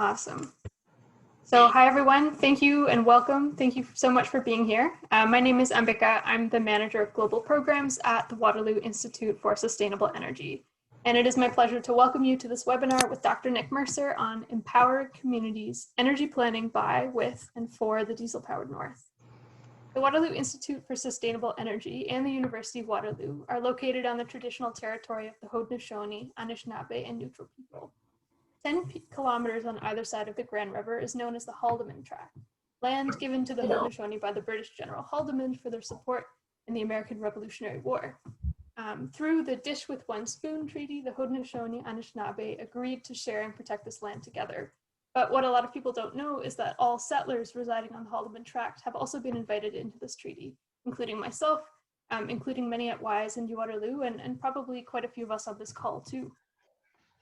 Awesome. So hi everyone, thank you and welcome. Thank you so much for being here. My name is Ambika. I'm the manager of global programs at the Waterloo Institute for Sustainable Energy. And it is my pleasure to welcome you to this webinar with Dr. Nick Mercer on Empowered Communities, Energy Planning by, with, and for the Diesel-Powered North. The Waterloo Institute for Sustainable Energy and the University of Waterloo are located on the traditional territory of the Haudenosaunee, Anishinaabe, and Neutral people. 10 kilometers on either side of the Grand River is known as the Haldimand Tract, land given to the Haudenosaunee by the British General Haldimand for their support in the American Revolutionary War. Through the Dish with One Spoon Treaty, the Haudenosaunee Anishinaabe agreed to share and protect this land together. But what a lot of people don't know is that all settlers residing on the Haldimand Tract have also been invited into this treaty, including myself, including many at WISE and Waterloo, and probably quite a few of us on this call too.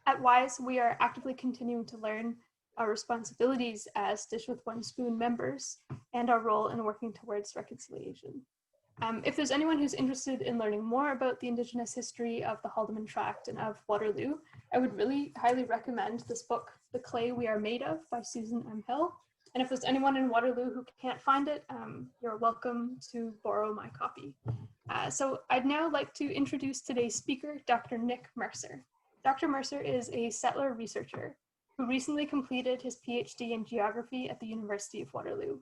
At WISE, we are actively continuing to learn our responsibilities as Dish with One Spoon members and our role in working towards reconciliation. If there's anyone who's interested in learning more about the Indigenous history of the Haldimand Tract and of Waterloo, I would really highly recommend this book, The Clay We Are Made Of by Susan M. Hill. And if there's anyone in Waterloo who can't find it, you're welcome to borrow my copy. So I'd now like to introduce today's speaker, Dr. Nick Mercer. Dr. Mercer is a settler researcher who recently completed his PhD in geography at the University of Waterloo.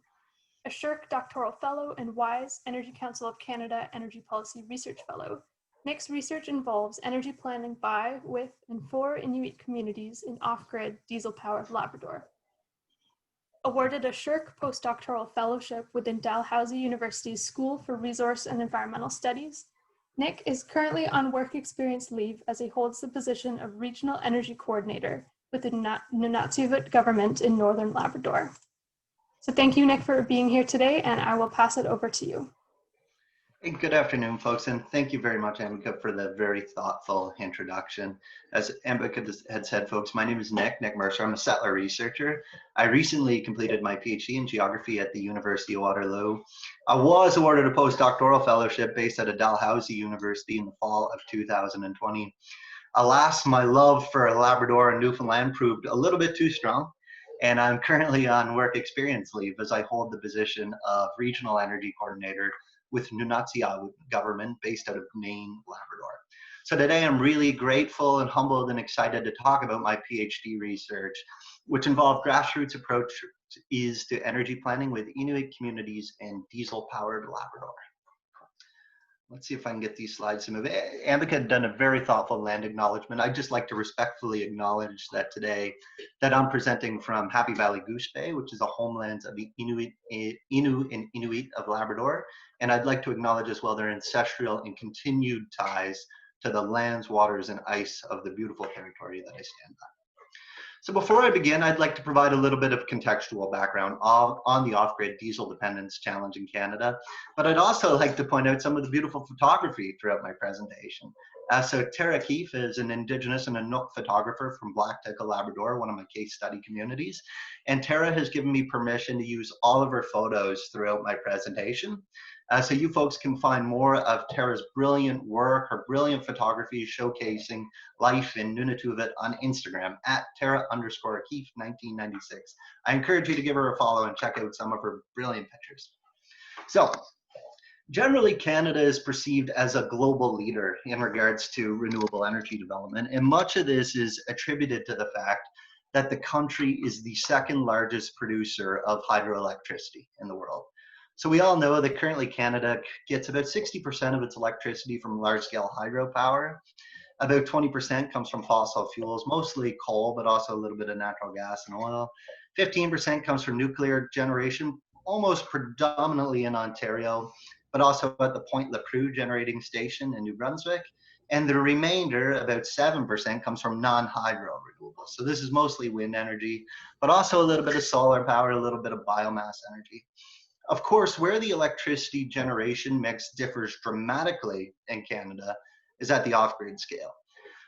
A Shirk Doctoral Fellow and WISE Energy Council of Canada Energy Policy Research Fellow, Nick's research involves energy planning by, with, and for Inuit communities in off-grid diesel-powered Labrador. Awarded a Shirk postdoctoral fellowship within Dalhousie University's School for Resource and Environmental Studies, Nick is currently on work experience leave as he holds the position of Regional Energy Coordinator with the Nunatsiavut government in Northern Labrador. So thank you, Nick, for being here today, and I will pass it over to you. Hey, good afternoon, folks, and thank you very much, Ambika, for the very thoughtful introduction. As Ambika had said, folks, my name is Nick Mercer. I'm a settler researcher. I recently completed my PhD in geography at the University of Waterloo. I was awarded a postdoctoral fellowship based at a Dalhousie University in the fall of 2020. Alas, my love for Labrador and Newfoundland proved a little bit too strong, and I'm currently on work experience leave as I hold the position of Regional Energy Coordinator with Nunatsiavut government based out of Nain, Labrador. So today I'm really grateful and humbled and excited to talk about my PhD research, which involved grassroots approaches to energy planning with Inuit communities and diesel-powered Labrador. Let's see if I can get these slides to move. Ambika had done a very thoughtful land acknowledgement. I'd just like to respectfully acknowledge that today that I'm presenting from Happy Valley Goose Bay, which is the homelands of the Inu and Inuit of Labrador. And I'd like to acknowledge as well their ancestral and continued ties to the lands, waters, and ice of the beautiful territory that I stand on. So before I begin, I'd like to provide a little bit of contextual background on the off-grid diesel dependence challenge in Canada, but I'd also like to point out some of the beautiful photography throughout my presentation. So Tara Keefe is an Indigenous and Inuit photographer from Blacktickle, Labrador, one of my case study communities, and Tara has given me permission to use all of her photos throughout my presentation. So you folks can find more of Tara's brilliant work, her brilliant photography showcasing life in Nunavut on Instagram at Tara_Keefe1996. I encourage you to give her a follow and check out some of her brilliant pictures. So generally, Canada is perceived as a global leader in regards to renewable energy development, and much of this is attributed to the fact that the country is the second largest producer of hydroelectricity in the world. So we all know that currently Canada gets about 60% of its electricity from large-scale hydropower. About 20% comes from fossil fuels, mostly coal, but also a little bit of natural gas and oil. 15% comes from nuclear generation, almost predominantly in Ontario, but also at the Point Lepreau generating station in New Brunswick. And the remainder, about 7%, comes from non-hydro renewables. So this is mostly wind energy, but also a little bit of solar power, a little bit of biomass energy. Of course, where the electricity generation mix differs dramatically in Canada is at the off-grid scale.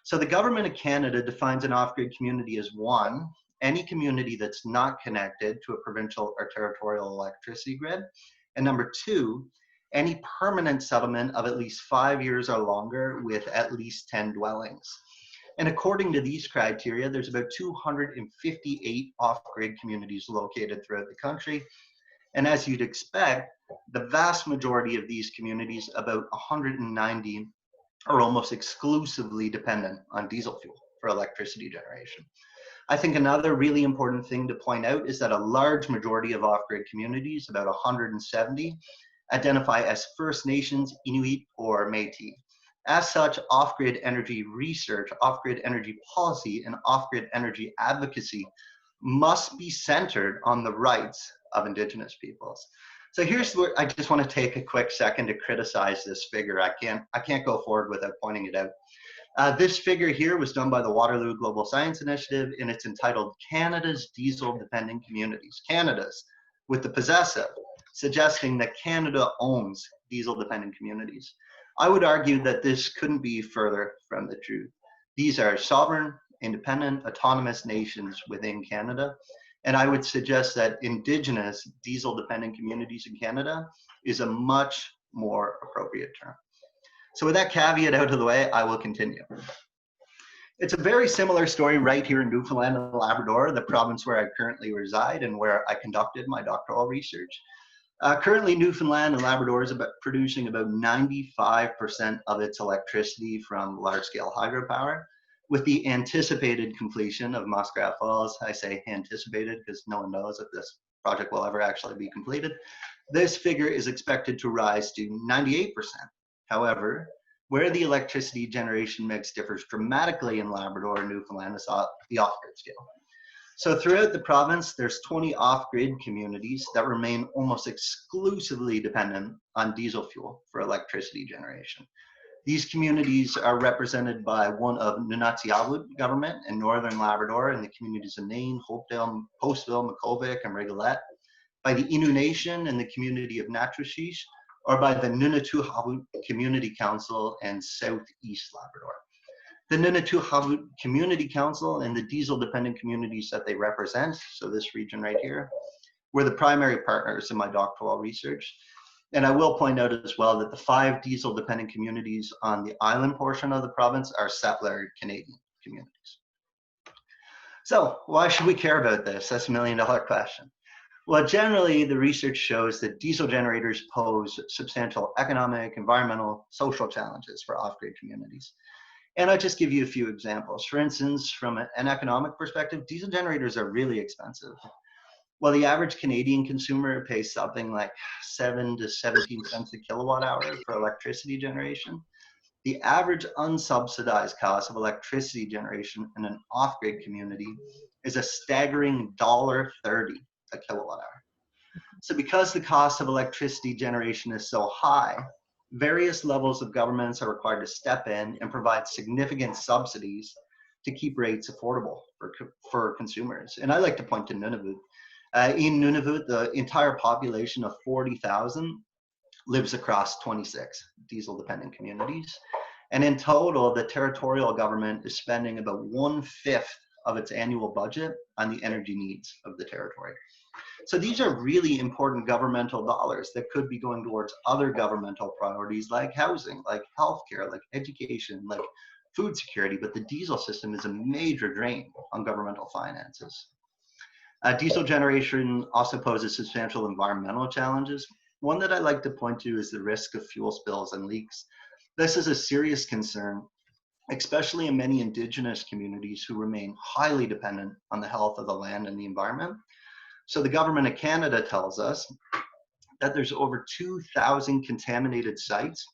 So the Government of Canada defines an off-grid community as one, any community that's not connected to a provincial or territorial electricity grid, and number two, any permanent settlement of at least 5 years or longer with at least 10 dwellings. And according to these criteria, there's about 258 off-grid communities located throughout the country. And as you'd expect, the vast majority of these communities, about 190, are almost exclusively dependent on diesel fuel for electricity generation. I think another really important thing to point out is that a large majority of off-grid communities, about 170, identify as First Nations, Inuit, or Métis. As such, off-grid energy research, off-grid energy policy, and off-grid energy advocacy must be centered on the rights of Indigenous peoples. So here's where I just want to take a quick second to criticize this figure. I can't go forward without pointing it out. This figure here was done by the Waterloo Global Science Initiative, and it's entitled Canada's Diesel-Dependent Communities. Canada's, with the possessive, suggesting that Canada owns diesel-dependent communities. I would argue that this couldn't be further from the truth. These are sovereign, independent, autonomous nations within Canada, and I would suggest that Indigenous diesel-dependent communities in Canada is a much more appropriate term. So with that caveat out of the way, I will continue. It's a very similar story right here in Newfoundland and Labrador, the province where I currently reside and where I conducted my doctoral research. Currently, Newfoundland and Labrador is producing about 95% of its electricity from large-scale hydropower. With the anticipated completion of Muskrat Falls, I say anticipated because no one knows if this project will ever actually be completed, this figure is expected to rise to 98%. However, where the electricity generation mix differs dramatically in Labrador and Newfoundland is the off-grid scale. So throughout the province, there's 20 off-grid communities that remain almost exclusively dependent on diesel fuel for electricity generation. These communities are represented by one of Nunatsiavut government in northern Labrador and the communities of Nain, Hopedale, Postville, Makkovik, and Rigolette, by the Innu Nation and the community of Natchitoches, or by the Nunatuhavut Community Council and Southeast Labrador. The Nunatuhavut Community Council and the diesel-dependent communities that they represent, so this region right here, were the primary partners in my doctoral research. And I will point out as well that the 5 diesel-dependent communities on the island portion of the province are settler Canadian communities. So why should we care about this? That's $1 million question. Well, generally, the research shows that diesel generators pose substantial economic, environmental, social challenges for off-grid communities. And I'll just give you a few examples. For instance, from an economic perspective, diesel generators are really expensive. While the average Canadian consumer pays something like 7 to 17 cents a kilowatt hour for electricity generation, the average unsubsidized cost of electricity generation in an off-grid community is a staggering $1.30 a kilowatt hour. So because the cost of electricity generation is so high, various levels of governments are required to step in and provide significant subsidies to keep rates affordable for consumers. And I like to point to Nunavut. In Nunavut, the entire population of 40,000 lives across 26 diesel-dependent communities. And in total, the territorial government is spending about 1/5 of its annual budget on the energy needs of the territory. So these are really important governmental dollars that could be going towards other governmental priorities like housing, like healthcare, like education, like food security, but the diesel system is a major drain on governmental finances. Diesel generation also poses substantial environmental challenges. One that I like to point to is the risk of fuel spills and leaks. This is a serious concern, especially in many Indigenous communities who remain highly dependent on the health of the land and the environment. So the government of Canada tells us that there's over 2,000 contaminated sites,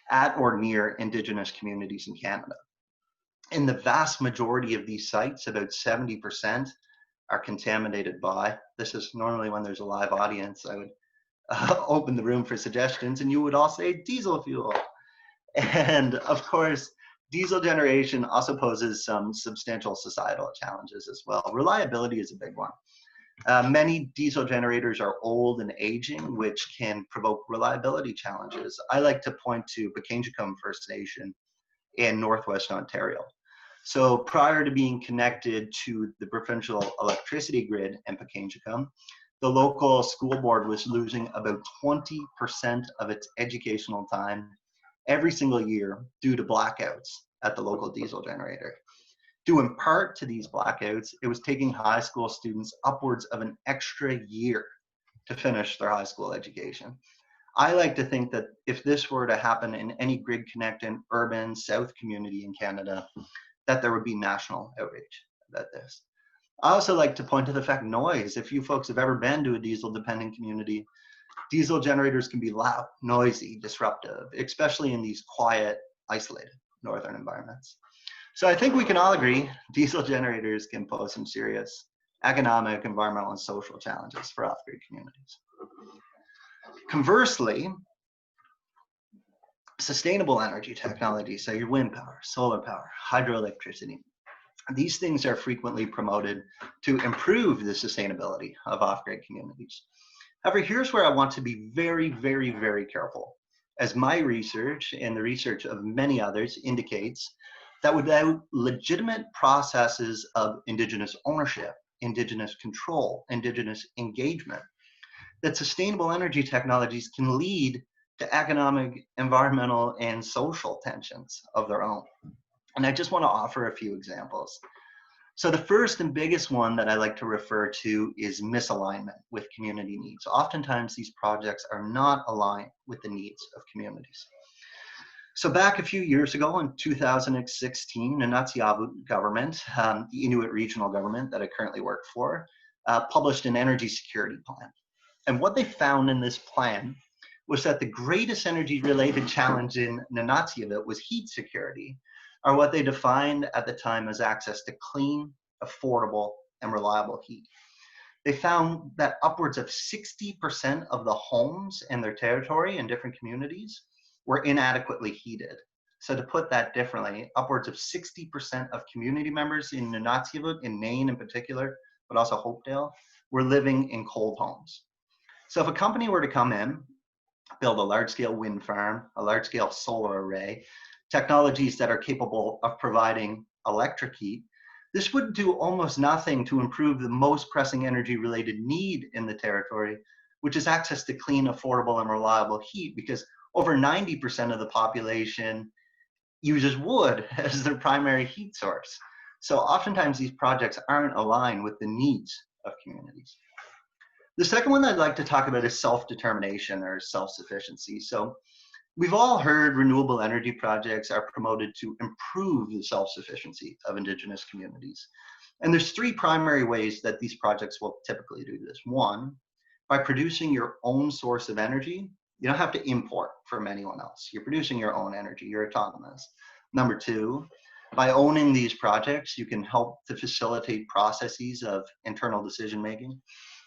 at or near Indigenous communities in Canada. In the vast majority of these sites, about 70% are contaminated by, this is normally when there's a live audience, I would open the room for suggestions and you would all say diesel fuel. And of course, diesel generation also poses some substantial societal challenges as well. Reliability is a big one. Many diesel generators are old and aging, which can provoke reliability challenges. I like to point to Pekanjicum First Nation in Northwest Ontario. So prior to being connected to the provincial electricity grid in Pekanjicum, the local school board was losing about 20% of its educational time every single year due to blackouts at the local diesel generator. Due in part to these blackouts, it was taking high school students upwards of an extra year to finish their high school education. I like to think that if this were to happen in any grid-connected urban South community in Canada, that there would be national outrage about this. I also like to point to the fact noise. If you folks have ever been to a diesel-dependent community, diesel generators can be loud, noisy, disruptive, especially in these quiet, isolated northern environments. So I think we can all agree diesel generators can pose some serious economic, environmental, and social challenges for off-grid communities. Conversely, sustainable energy technology, so your wind power, solar power, hydroelectricity, these things are frequently promoted to improve the sustainability of off-grid communities. However, here's where I want to be very, very, very careful, as my research and the research of many others indicates that without legitimate processes of Indigenous ownership, Indigenous control, Indigenous engagement, that sustainable energy technologies can lead to economic, environmental, and social tensions of their own. And I just want to offer a few examples. So the first and biggest one that I like to refer to is misalignment with community needs. Oftentimes these projects are not aligned with the needs of communities. So back a few years ago in 2016, the Nunatsiavut government, the Inuit regional government that I currently work for, published an energy security plan. And what they found in this plan was that the greatest energy-related challenge in Nunatsiavut was heat security, or what they defined at the time as access to clean, affordable, and reliable heat. They found that upwards of 60% of the homes in their territory in different communities were inadequately heated. So to put that differently, upwards of 60% of community members in Nunatsiavut, in Nain in particular, but also Hopedale, were living in cold homes. So if a company were to come in, build a large-scale wind farm, a large-scale solar array, technologies that are capable of providing electric heat, this would do almost nothing to improve the most pressing energy-related need in the territory, which is access to clean, affordable, and reliable heat, because over 90% of the population uses wood as their primary heat source. So oftentimes these projects aren't aligned with the needs of communities. The second one I'd like to talk about is self-determination or self-sufficiency. So we've all heard renewable energy projects are promoted to improve the self-sufficiency of Indigenous communities. And there's three primary ways that these projects will typically do this. One, by producing your own source of energy. You don't have to import from anyone else. You're producing your own energy, you're autonomous. Number two, by owning these projects, you can help to facilitate processes of internal decision-making.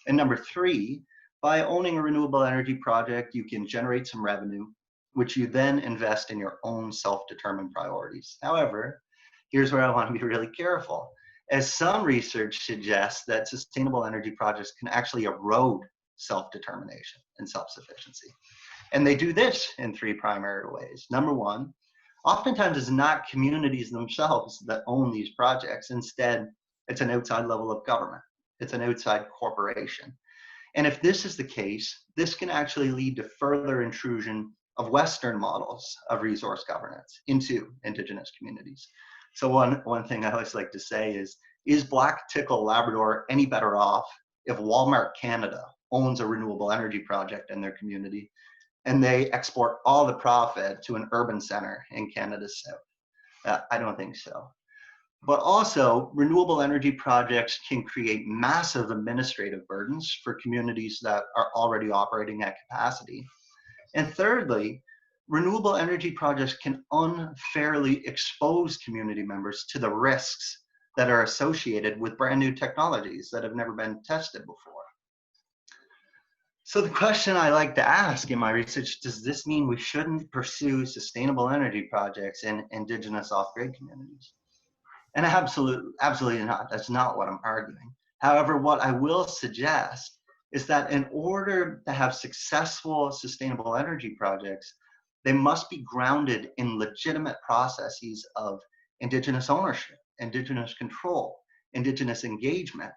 And number three, by owning a renewable energy project, you can generate some revenue, which you then invest in your own self-determined priorities. However, here's where I want to be really careful, as some research suggests that sustainable energy projects can actually erode self-determination and self-sufficiency. And they do this in three primary ways. Number one, oftentimes it's not communities themselves that own these projects. Instead, it's an outside level of government. It's an outside corporation. And if this is the case, this can actually lead to further intrusion of Western models of resource governance into Indigenous communities. So one thing I always like to say is Black Tickle Labrador any better off if Walmart Canada owns a renewable energy project in their community and they export all the profit to an urban center in Canada's south? I don't think so. But also, renewable energy projects can create massive administrative burdens for communities that are already operating at capacity. And thirdly, renewable energy projects can unfairly expose community members to the risks that are associated with brand new technologies that have never been tested before. So the question I like to ask in my research, does this mean we shouldn't pursue sustainable energy projects in Indigenous off-grid communities? And absolutely not. That's not what I'm arguing. However, what I will suggest is that in order to have successful sustainable energy projects, they must be grounded in legitimate processes of Indigenous ownership, Indigenous control, Indigenous engagement,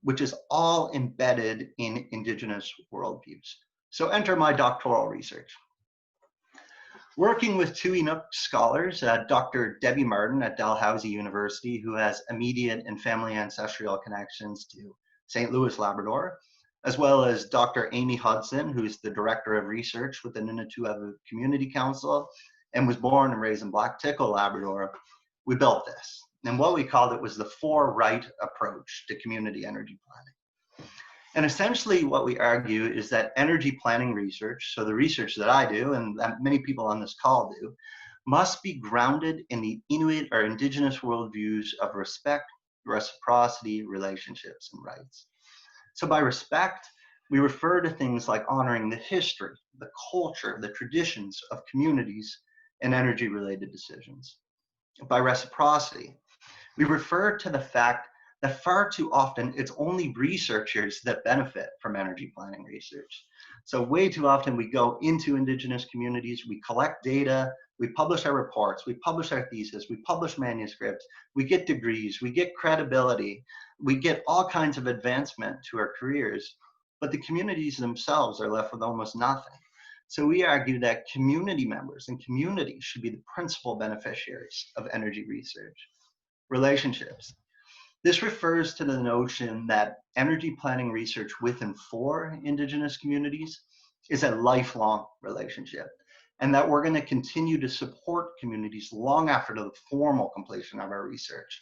which is all embedded in Indigenous worldviews. So enter my doctoral research. Working with two Inuit scholars, Dr. Debbie Martin at Dalhousie University, who has immediate and family ancestral connections to St. Louis, Labrador, as well as Dr. Amy Hudson, who's the Director of Research with the Nunatsiavut Community Council and was born and raised in Black Tickle, Labrador. We built this. And what we called it was the 4-right approach to community energy planning. And essentially what we argue is that energy planning research, so the research that I do and that many people on this call do, must be grounded in the Inuit or Indigenous worldviews of respect, reciprocity, relationships, and rights. So by respect, we refer to things like honoring the history, the culture, the traditions of communities and energy-related decisions. By reciprocity, we refer to the fact that far too often it's only researchers that benefit from energy planning research. So way too often we go into Indigenous communities, we collect data, we publish our reports, we publish our thesis, we publish manuscripts, we get degrees, we get credibility, we get all kinds of advancement to our careers, but the communities themselves are left with almost nothing. So we argue that community members and communities should be the principal beneficiaries of energy research. Relationships. This refers to the notion that energy planning research within 4 Indigenous communities is a lifelong relationship, and that we're going to continue to support communities long after the formal completion of our research.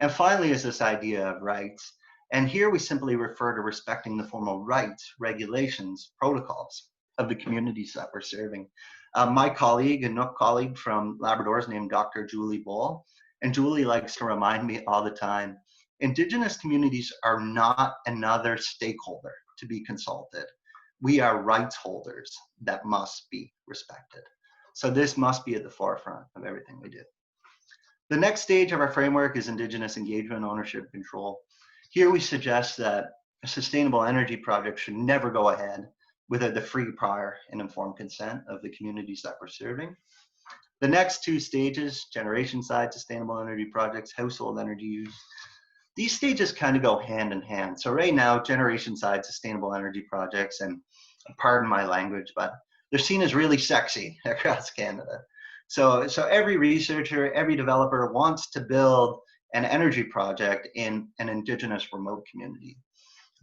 And finally is this idea of rights. And here we simply refer to respecting the formal rights, regulations, protocols of the communities that we're serving. My colleague, a Nook colleague from Labrador, is named Dr. Julie Bull. And Julie likes to remind me all the time, Indigenous communities are not another stakeholder to be consulted. We are rights holders that must be respected. So this must be at the forefront of everything we do. The next stage of our framework is Indigenous engagement, ownership, control. Here we suggest that a sustainable energy project should never go ahead without the free, prior, and informed consent of the communities that we're serving. The next 2 stages, generation side sustainable energy projects, household energy use, these stages kind of go hand in hand. So right now, generation side sustainable energy projects, and pardon my language, but they're seen as really sexy across Canada. So every researcher, every developer wants to build an energy project in an Indigenous remote community.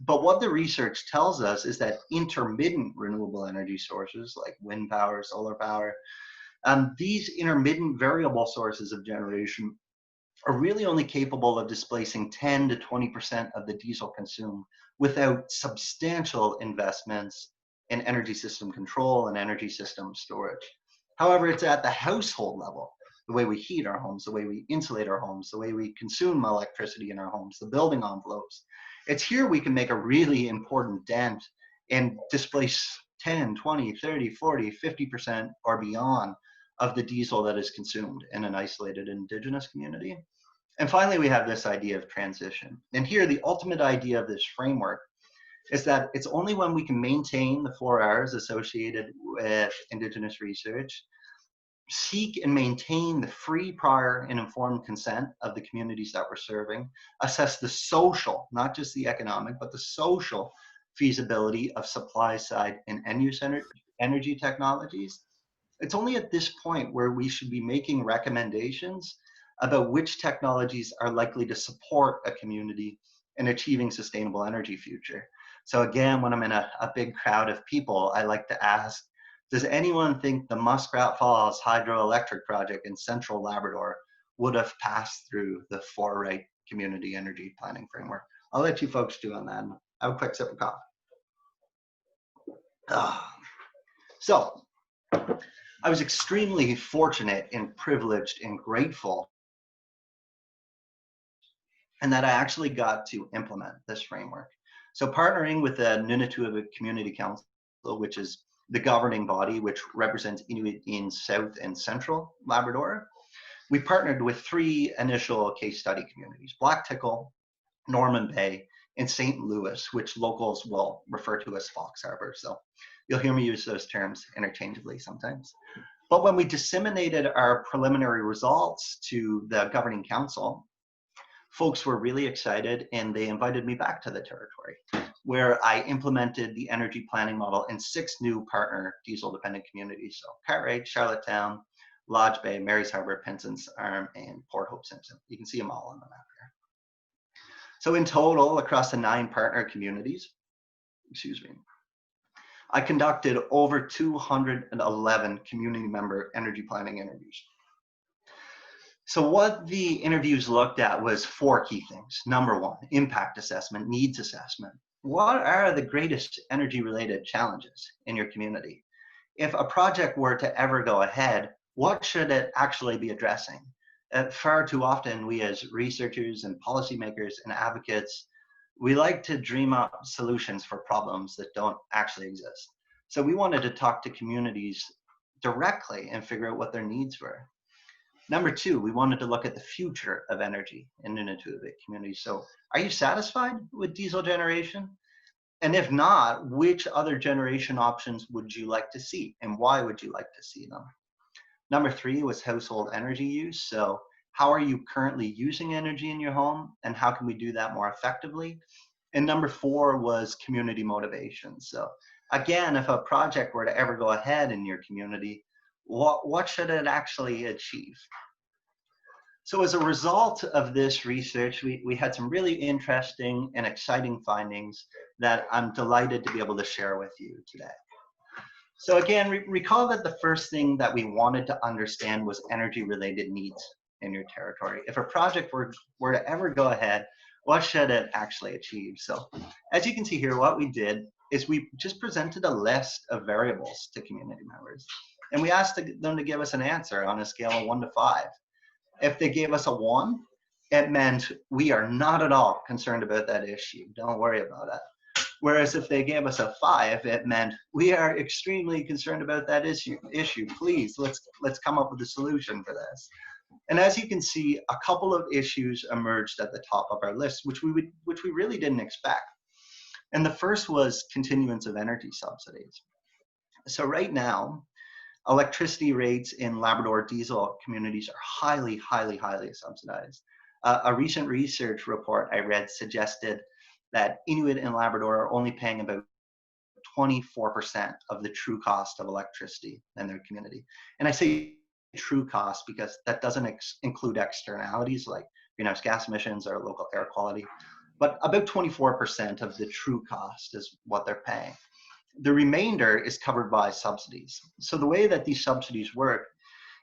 But what the research tells us is that intermittent renewable energy sources like wind power, solar power, these intermittent variable sources of generation are really only capable of displacing 10 to 20% of the diesel consumed without substantial investments in energy system control and energy system storage. However, it's at the household level, the way we heat our homes, the way we insulate our homes, the way we consume electricity in our homes, the building envelopes. It's here we can make a really important dent and displace 10, 20, 30, 40, 50% or beyond of the diesel that is consumed in an isolated Indigenous community. And finally, we have this idea of transition. And here, the ultimate idea of this framework is that it's only when we can maintain the 4 R's associated with Indigenous research, seek and maintain the free, prior, and informed consent of the communities that we're serving, assess the social, not just the economic, but the social feasibility of supply side and end use energy technologies. It's only at this point where we should be making recommendations about which technologies are likely to support a community in achieving sustainable energy future. So again, when I'm in a big crowd of people, I like to ask, does anyone think the Muskrat Falls hydroelectric project in central Labrador would have passed through the 4-right community energy planning framework? I'll let you folks do on that. Have a quick sip of coffee. So I was extremely fortunate and privileged and grateful and that I actually got to implement this framework. So partnering with the Nunatsiavut Community Council, which is the governing body which represents Inuit in South and Central Labrador, we partnered with 3 initial case study communities, Black Tickle, Norman Bay, and St. Louis, which locals will refer to as Fox Harbor. So you'll hear me use those terms interchangeably sometimes. But when we disseminated our preliminary results to the governing council, folks were really excited and they invited me back to the territory. where I implemented the energy planning model in 6 new partner diesel-dependent communities. So Cartwright, Charlottetown, Lodge Bay, Marys Harbor, Penson's Arm, and Port Hope Simpson. You can see them all on the map here. So in total, across the 9 partner communities, I conducted over 211 community member energy planning interviews. So what the interviews looked at was 4 key things. Number 1, impact assessment, needs assessment. What are the greatest energy related challenges in your community? If a project were to ever go ahead, what should it actually be addressing? Far too often, we as researchers and policymakers and advocates, we like to dream up solutions for problems that don't actually exist. So we wanted to talk to communities directly and figure out what their needs were. Number 2, we wanted to look at the future of energy in Inuit communities. So are you satisfied with diesel generation? And if not, which other generation options would you like to see, and why would you like to see them? Number 3 was household energy use. So how are you currently using energy in your home, and how can we do that more effectively? And number 4 was community motivation. So again, if a project were to ever go ahead in your community, what should it actually achieve? So as a result of this research, we had some really interesting and exciting findings that I'm delighted to be able to share with you today. So again, recall that the first thing that we wanted to understand was energy-related needs in your territory. If a project were to ever go ahead, what should it actually achieve? So as you can see here, what we did is we just presented a list of variables to community members. And we asked them to give us an answer on a scale of 1 to 5. If they gave us a 1, it meant we are not at all concerned about that issue. Don't worry about it. Whereas if they gave us a 5, it meant we are extremely concerned about that issue. Please, let's come up with a solution for this. And as you can see, a couple of issues emerged at the top of our list, which we really didn't expect. And the first was continuance of energy subsidies. So right now, electricity rates in Labrador diesel communities are highly, highly, highly subsidized. A recent research report I read suggested that Inuit in Labrador are only paying about 24% of the true cost of electricity in their community. And I say true cost because that doesn't include externalities like greenhouse gas emissions or local air quality, but about 24% of the true cost is what they're paying. The remainder is covered by subsidies. So the way that these subsidies work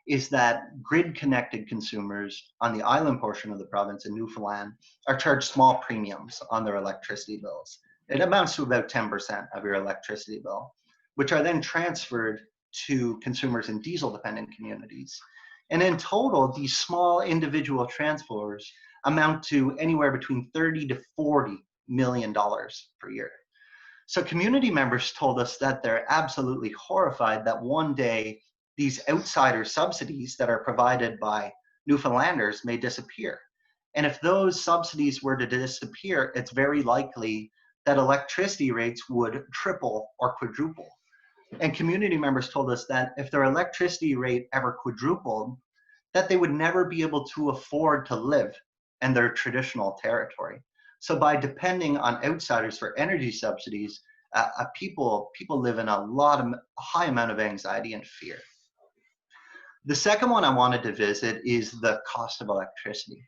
is that grid-connected consumers on the island portion of the province in Newfoundland are charged small premiums on their electricity bills. It amounts to about 10% of your electricity bill, which are then transferred to consumers in diesel-dependent communities. And in total, these small individual transfers amount to anywhere between $30 to $40 million per year. So community members told us that they're absolutely horrified that one day these outsider subsidies that are provided by Newfoundlanders may disappear. And if those subsidies were to disappear, it's very likely that electricity rates would triple or quadruple. And community members told us that if their electricity rate ever quadrupled, that they would never be able to afford to live in their traditional territory. So by depending on outsiders for energy subsidies, people live in a high amount of anxiety and fear. The second one I wanted to visit is the cost of electricity.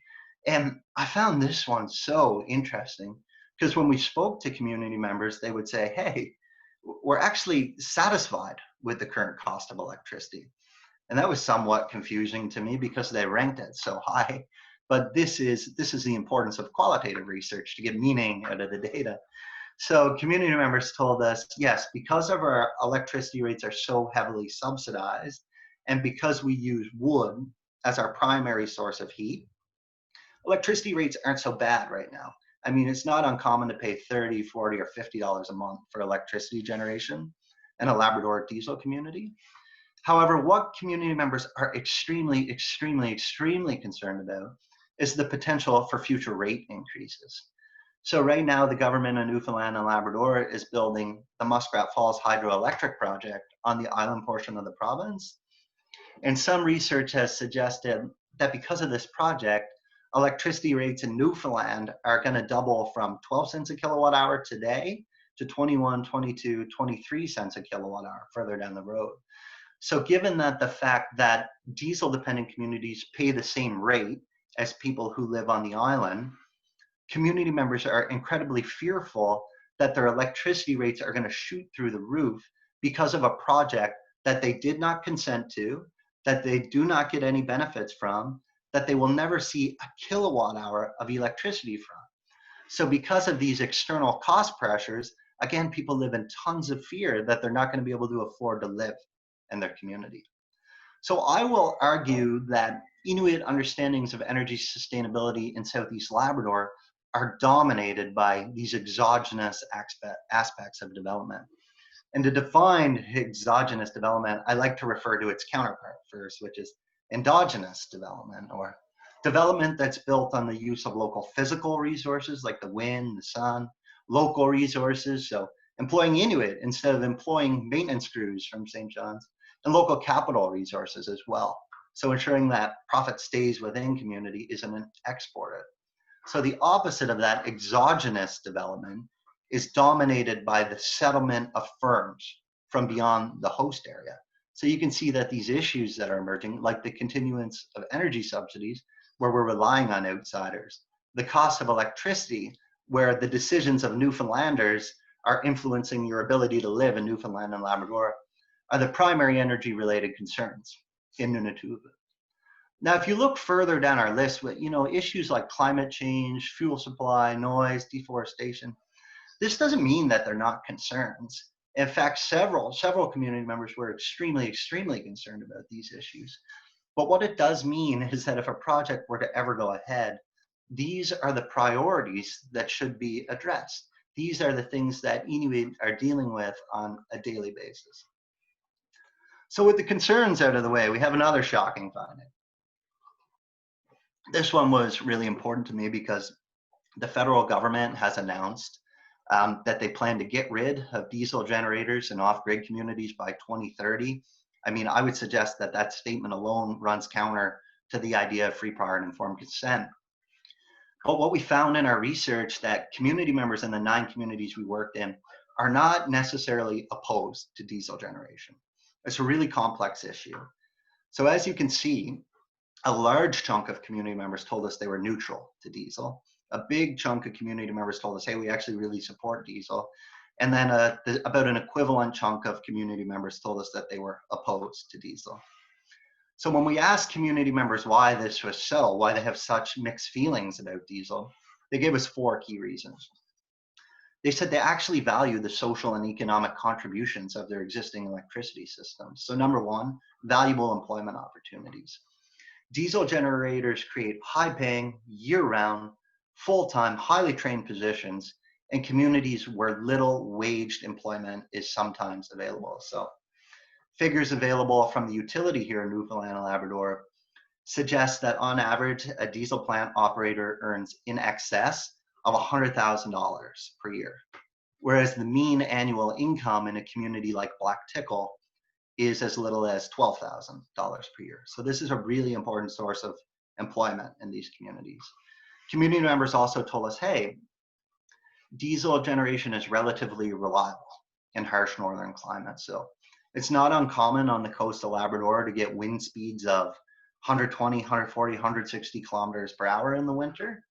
And I found this one so interesting because when we spoke to community members, they would say, hey, we're actually satisfied with the current cost of electricity. And that was somewhat confusing to me because they ranked it so high. But this is the importance of qualitative research to get meaning out of the data. So community members told us, yes, because of our electricity rates are so heavily subsidized, and because we use wood as our primary source of heat, electricity rates aren't so bad right now. I mean, it's not uncommon to pay $30, $40, or $50 a month for electricity generation in a Labrador diesel community. However, what community members are extremely, extremely, extremely concerned about is the potential for future rate increases. So right now, the government of Newfoundland and Labrador is building the Muskrat Falls hydroelectric project on the island portion of the province. And some research has suggested that because of this project, electricity rates in Newfoundland are going to double from 12 cents a kilowatt hour today to 21, 22, 23 cents a kilowatt hour further down the road. So given that the fact that diesel dependent communities pay the same rate as people who live on the island, community members are incredibly fearful that their electricity rates are going to shoot through the roof because of a project that they did not consent to, that they do not get any benefits from, that they will never see a kilowatt hour of electricity from. So because of these external cost pressures, again, people live in tons of fear that they're not going to be able to afford to live in their community. So I will argue that Inuit understandings of energy sustainability in Southeast Labrador are dominated by these exogenous aspects of development. And to define exogenous development, I like to refer to its counterpart first, which is endogenous development, or development that's built on the use of local physical resources like the wind, the sun, local resources, so employing Inuit instead of employing maintenance crews from St. John's, and local capital resources as well. So ensuring that profit stays within community isn't exported. So the opposite of that, exogenous development, is dominated by the settlement of firms from beyond the host area. So you can see that these issues that are emerging, like the continuance of energy subsidies, where we're relying on outsiders, the cost of electricity, where the decisions of Newfoundlanders are influencing your ability to live in Newfoundland and Labrador, are the primary energy-related concerns in Nunavut. Now, if you look further down our list, with issues like climate change, fuel supply, noise, deforestation, this doesn't mean that they're not concerns. In fact, several community members were extremely concerned about these issues. But what it does mean is that if a project were to ever go ahead, these are the priorities that should be addressed. These are the things that Inuit are dealing with on a daily basis. So with the concerns out of the way, we have another shocking finding. This one was really important to me because the federal government has announced that they plan to get rid of diesel generators in off-grid communities by 2030. I mean, I would suggest that that statement alone runs counter to the idea of free, prior, and informed consent. But what we found in our research, that community members in the 9 communities we worked in are not necessarily opposed to diesel generation. It's a really complex issue. So as you can see, a large chunk of community members told us they were neutral to diesel. A big chunk of community members told us, hey, we actually really support diesel. And then about an equivalent chunk of community members told us that they were opposed to diesel. So when we asked community members why this was so, why they have such mixed feelings about diesel, they gave us 4 key reasons. They said they actually value the social and economic contributions of their existing electricity systems. So number 1, valuable employment opportunities. Diesel generators create high-paying, year-round, full-time, highly trained positions in communities where little waged employment is sometimes available. So figures available from the utility here in Newfoundland and Labrador suggest that on average, a diesel plant operator earns in excess of $100,000 per year, whereas the mean annual income in a community like Black Tickle is as little as $12,000 per year. So this is a really important source of employment in these communities. Community members also told us, hey, diesel generation is relatively reliable in harsh northern climates. So it's not uncommon on the coast of Labrador to get wind speeds of 120, 140, 160 kilometers per hour in the winter.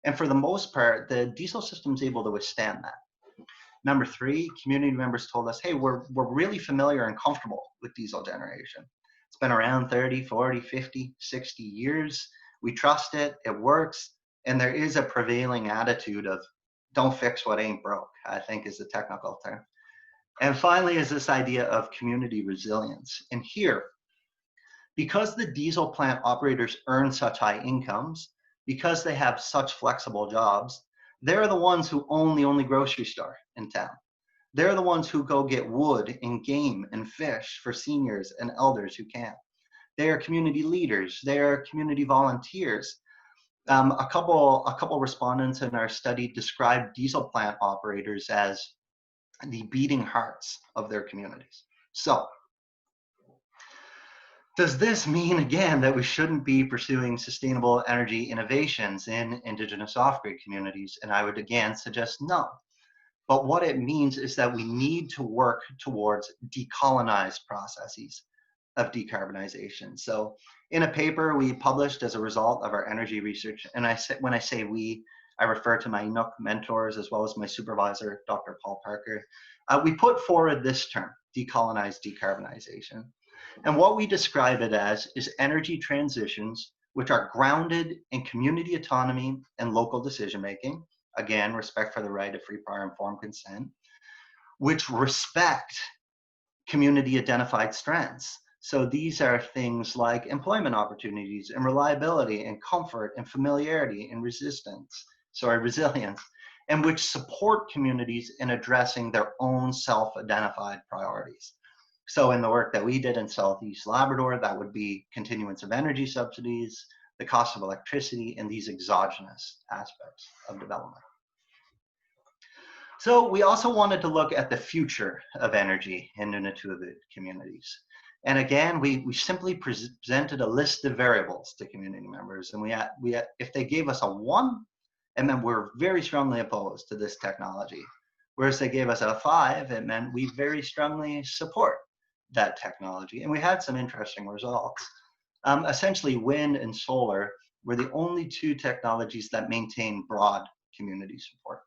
And for the most part, the diesel system is able to withstand that. Number 3, community members told us, hey, we're really familiar and comfortable with diesel generation. It's been around 30, 40, 50, 60 years. We trust it, it works, and there is a prevailing attitude of don't fix what ain't broke, I think is the technical term. And finally is this idea of community resilience. And here, because the diesel plant operators earn such high incomes, because they have such flexible jobs, they're the ones who own the only grocery store in town. They're the ones who go get wood and game and fish for seniors and elders who can't. They are community leaders. They are community volunteers. A couple respondents in our study described diesel plant operators as the beating hearts of their communities. So Does this mean, again, that we shouldn't be pursuing sustainable energy innovations in Indigenous off-grid communities? And I would again suggest no. But what it means is that we need to work towards decolonized processes of decarbonization. So in a paper we published as a result of our energy research, and when I say we, I refer to my Inuk mentors as well as my supervisor, Dr. Paul Parker. We put forward this term, decolonized decarbonization. And what we describe it as is energy transitions which are grounded in community autonomy and local decision making. Again, respect for the right of free, prior, informed consent, which respect community identified strengths. So these are things like employment opportunities and reliability and comfort and familiarity and resilience, and which support communities in addressing their own self-identified priorities. So in the work that we did in Southeast Labrador, that would be continuance of energy subsidies, the cost of electricity, and these exogenous aspects of development. So we also wanted to look at the future of energy in Nunatuavut communities. And again, we simply presented a list of variables to community members, and if they gave us a 1, it meant we're very strongly opposed to this technology. Whereas they gave us a 5, it meant we very strongly support that technology. And we had some interesting results. Essentially, wind and solar were the only 2 technologies that maintain broad community support.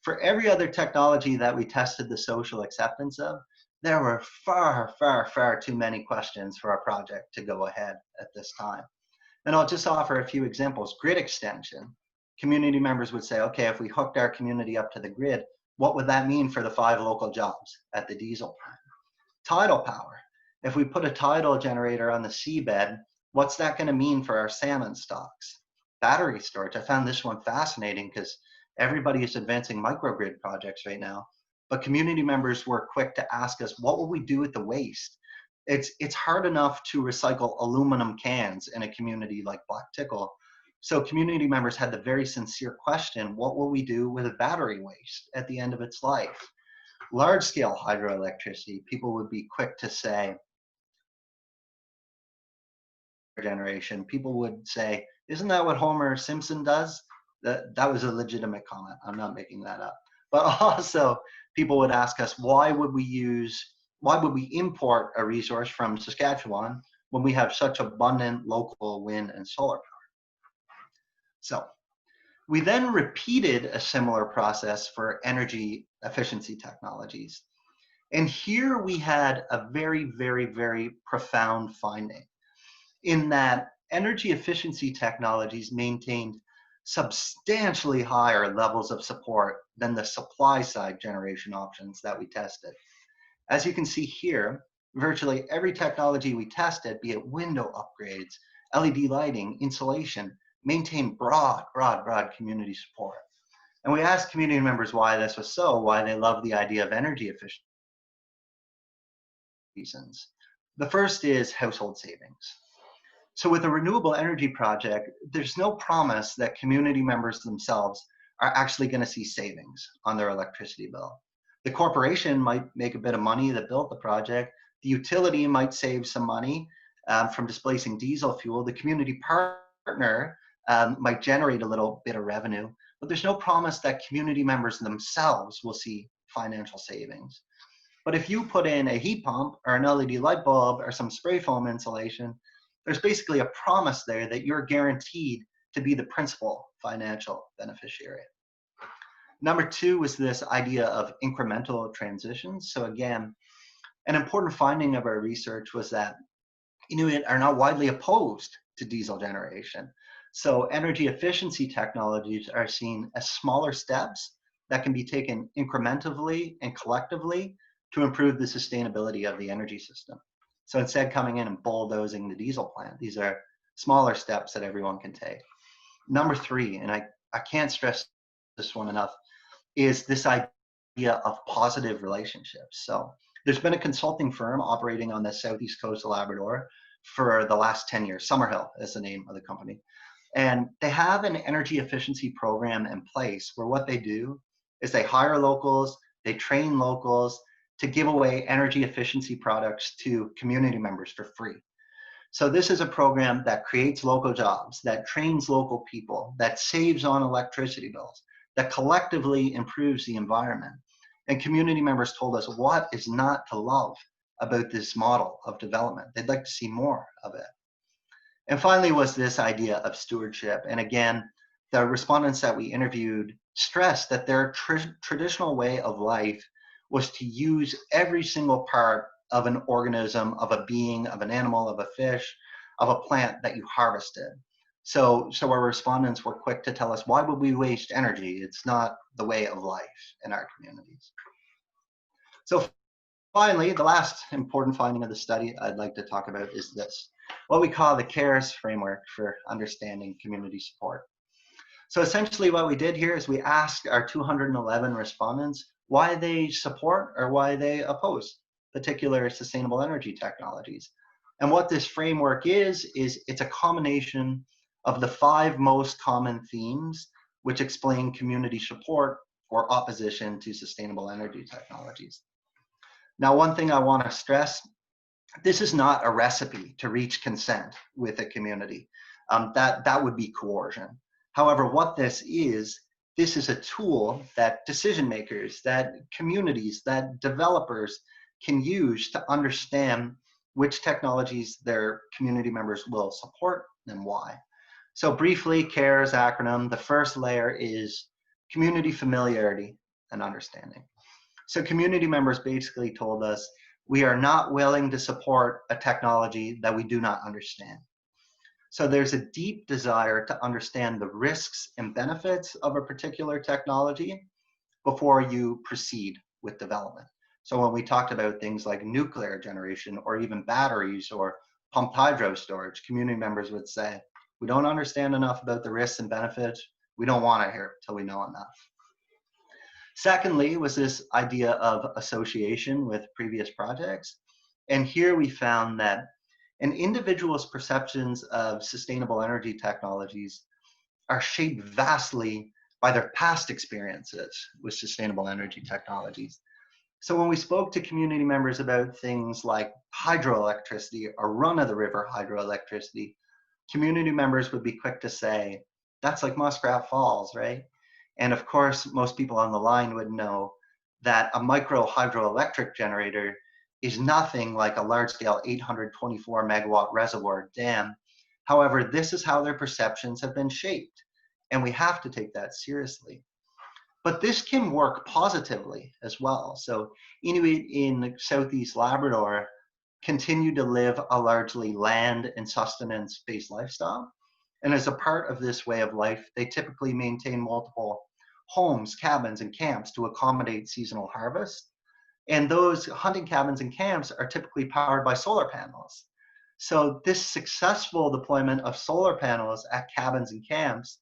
For every other technology that we tested the social acceptance of, there were far, far, far too many questions for our project to go ahead at this time. And I'll just offer a few examples. Grid extension. Community members would say, okay, if we hooked our community up to the grid, what would that mean for the 5 local jobs at the diesel plant? Tidal power. If we put a tidal generator on the seabed, what's that going to mean for our salmon stocks? Battery storage. I found this one fascinating because everybody is advancing microgrid projects right now, but community members were quick to ask us, what will we do with the waste? It's hard enough to recycle aluminum cans in a community like Black Tickle. So community members had the very sincere question, what will we do with a battery waste at the end of its life? Large scale hydroelectricity, people would be quick to say, generation, people would say, isn't that what Homer Simpson does? That was a legitimate comment. I'm not making that up. But also, people would ask us, why would we import a resource from Saskatchewan when we have such abundant local wind and solar power? So we then repeated a similar process for energy efficiency technologies. And here we had a very, very, very profound finding in that energy efficiency technologies maintained substantially higher levels of support than the supply side generation options that we tested. As you can see here, virtually every technology we tested, be it window upgrades, LED lighting, insulation, maintained broad community support. And we asked community members why this was so, why they love the idea of energy efficiency reasons. The first is household savings. So with a renewable energy project, there's no promise that community members themselves are actually going to see savings on their electricity bill. The corporation might make a bit of money that built the project. The utility might save some money from displacing diesel fuel. The community partner might generate a little bit of revenue, but there's no promise that community members themselves will see financial savings. But if you put in a heat pump or an LED light bulb or some spray foam insulation, there's basically a promise there that you're guaranteed to be the principal financial beneficiary. Number 2 was this idea of incremental transitions. So again, an important finding of our research was that Inuit are not widely opposed to diesel generation. So energy efficiency technologies are seen as smaller steps that can be taken incrementally and collectively to improve the sustainability of the energy system. So instead of coming in and bulldozing the diesel plant, these are smaller steps that everyone can take. Number 3, and I can't stress this one enough, is this idea of positive relationships. So there's been a consulting firm operating on the southeast coast of Labrador for the last 10 years. Summerhill is the name of the company. And they have an energy efficiency program in place where what they do is they hire locals, they train locals to give away energy efficiency products to community members for free. So this is a program that creates local jobs, that trains local people, that saves on electricity bills, that collectively improves the environment. And community members told us what is not to love about this model of development. They'd like to see more of it. And finally was this idea of stewardship. And again, the respondents that we interviewed stressed that their traditional way of life was to use every single part of an organism, of a being, of an animal, of a fish, of a plant that you harvested. So our respondents were quick to tell us, why would we waste energy? It's not the way of life in our communities. So finally, the last important finding of the study I'd like to talk about is this, what we call the CARES framework for understanding community support. So essentially what we did here is we asked our 211 respondents why they support or why they oppose particular sustainable energy technologies. And what this framework is it's a combination of the 5 most common themes which explain community support or opposition to sustainable energy technologies. Now, one thing I want to stress, this is not a recipe to reach consent with a community. That would be coercion. However, what this is a tool that decision makers, that communities, that developers can use to understand which technologies their community members will support and why. So briefly, CARES acronym, the first layer is community familiarity and understanding. So community members basically told us, we are not willing to support a technology that we do not understand. So there's a deep desire to understand the risks and benefits of a particular technology before you proceed with development. So when we talked about things like nuclear generation or even batteries or pumped hydro storage, community members would say, we don't understand enough about the risks and benefits. We don't want to hear it till we know enough. Secondly was this idea of association with previous projects. And here we found that an individual's perceptions of sustainable energy technologies are shaped vastly by their past experiences with sustainable energy technologies. So when we spoke to community members about things like hydroelectricity or run-of-the-river hydroelectricity, community members would be quick to say, that's like Muskrat Falls, right? And of course, most people on the line would know that a micro hydroelectric generator is nothing like a large-scale 824 megawatt reservoir dam. However, this is how their perceptions have been shaped, and we have to take that seriously. But this can work positively as well. So Inuit in Southeast Labrador continue to live a largely land and sustenance-based lifestyle. And as a part of this way of life, they typically maintain multiple homes, cabins, and camps to accommodate seasonal harvest. And those hunting cabins and camps are typically powered by solar panels. So this successful deployment of solar panels at cabins and camps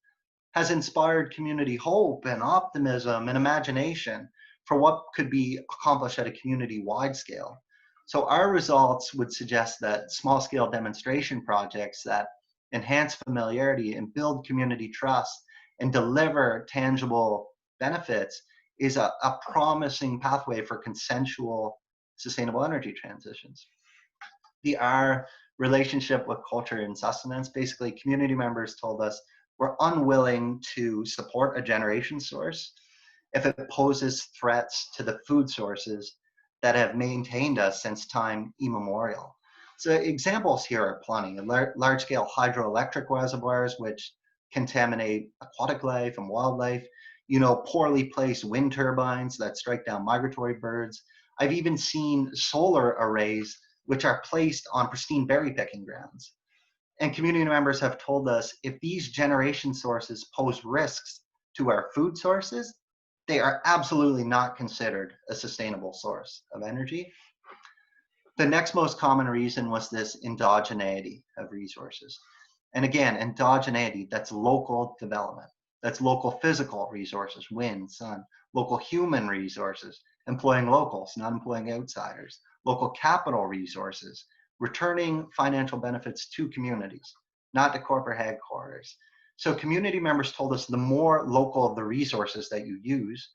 has inspired community hope and optimism and imagination for what could be accomplished at a community-wide scale. So our results would suggest that small-scale demonstration projects that enhance familiarity and build community trust and deliver tangible benefits is a promising pathway for consensual sustainable energy transitions. The R, relationship with culture and sustenance, basically community members told us we're unwilling to support a generation source if it poses threats to the food sources that have maintained us since time immemorial. So examples here are plenty. Large-scale hydroelectric reservoirs, which contaminate aquatic life and wildlife, poorly placed wind turbines that strike down migratory birds. I've even seen solar arrays which are placed on pristine berry picking grounds. And community members have told us if these generation sources pose risks to our food sources, they are absolutely not considered a sustainable source of energy. The next most common reason was this endogeneity of resources. And again, endogeneity, that's local development. That's local physical resources, wind, sun, local human resources, employing locals, not employing outsiders, local capital resources, returning financial benefits to communities, not to corporate headquarters. So community members told us the more local the resources that you use,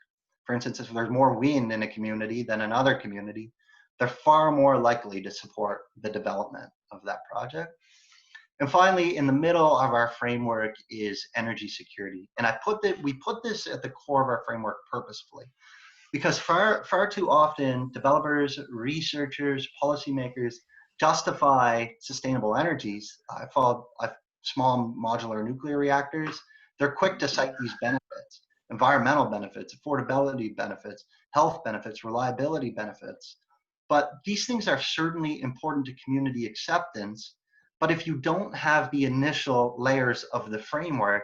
for instance, if there's more wind in a community than another community, they're far more likely to support the development of that project. And finally, in the middle of our framework is energy security. And we put this at the core of our framework purposefully, because far too often developers, researchers, policymakers justify sustainable energies. Small modular nuclear reactors. They're quick to cite these benefits: environmental benefits, affordability benefits, health benefits, reliability benefits. But these things are certainly important to community acceptance. But if you don't have the initial layers of the framework,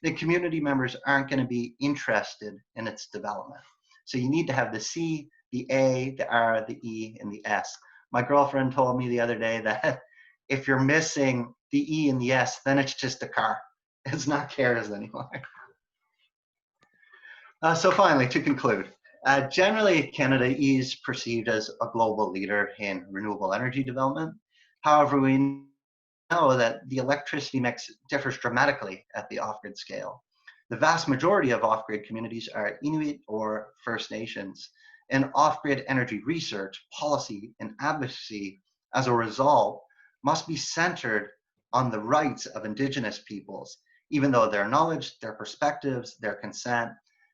the community members aren't going to be interested in its development. So you need to have the C, the A, the R, the E, and the S. My girlfriend told me the other day that if you're missing the E and the S, then it's just a car. It's not CARES anymore. So finally, to conclude, generally Canada is perceived as a global leader in renewable energy development. However, we know that the electricity mix differs dramatically at the off-grid scale. The vast majority of off-grid communities are Inuit or First Nations, and off-grid energy research, policy, and advocacy as a result must be centered on the rights of Indigenous peoples, even though their knowledge, their perspectives, their consent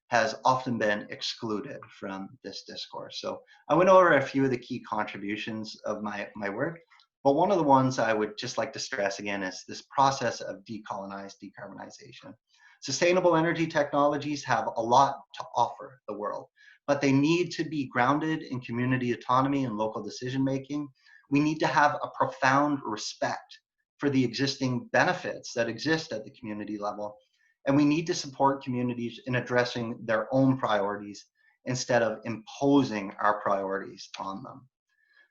has often been excluded from this discourse. So I went over a few of the key contributions of my work, but one of the ones I would just like to stress again is this process of decarbonization. Sustainable energy technologies have a lot to offer the world, but they need to be grounded in community autonomy and local decision-making. We need to have a profound respect for the existing benefits that exist at the community level. And we need to support communities in addressing their own priorities instead of imposing our priorities on them.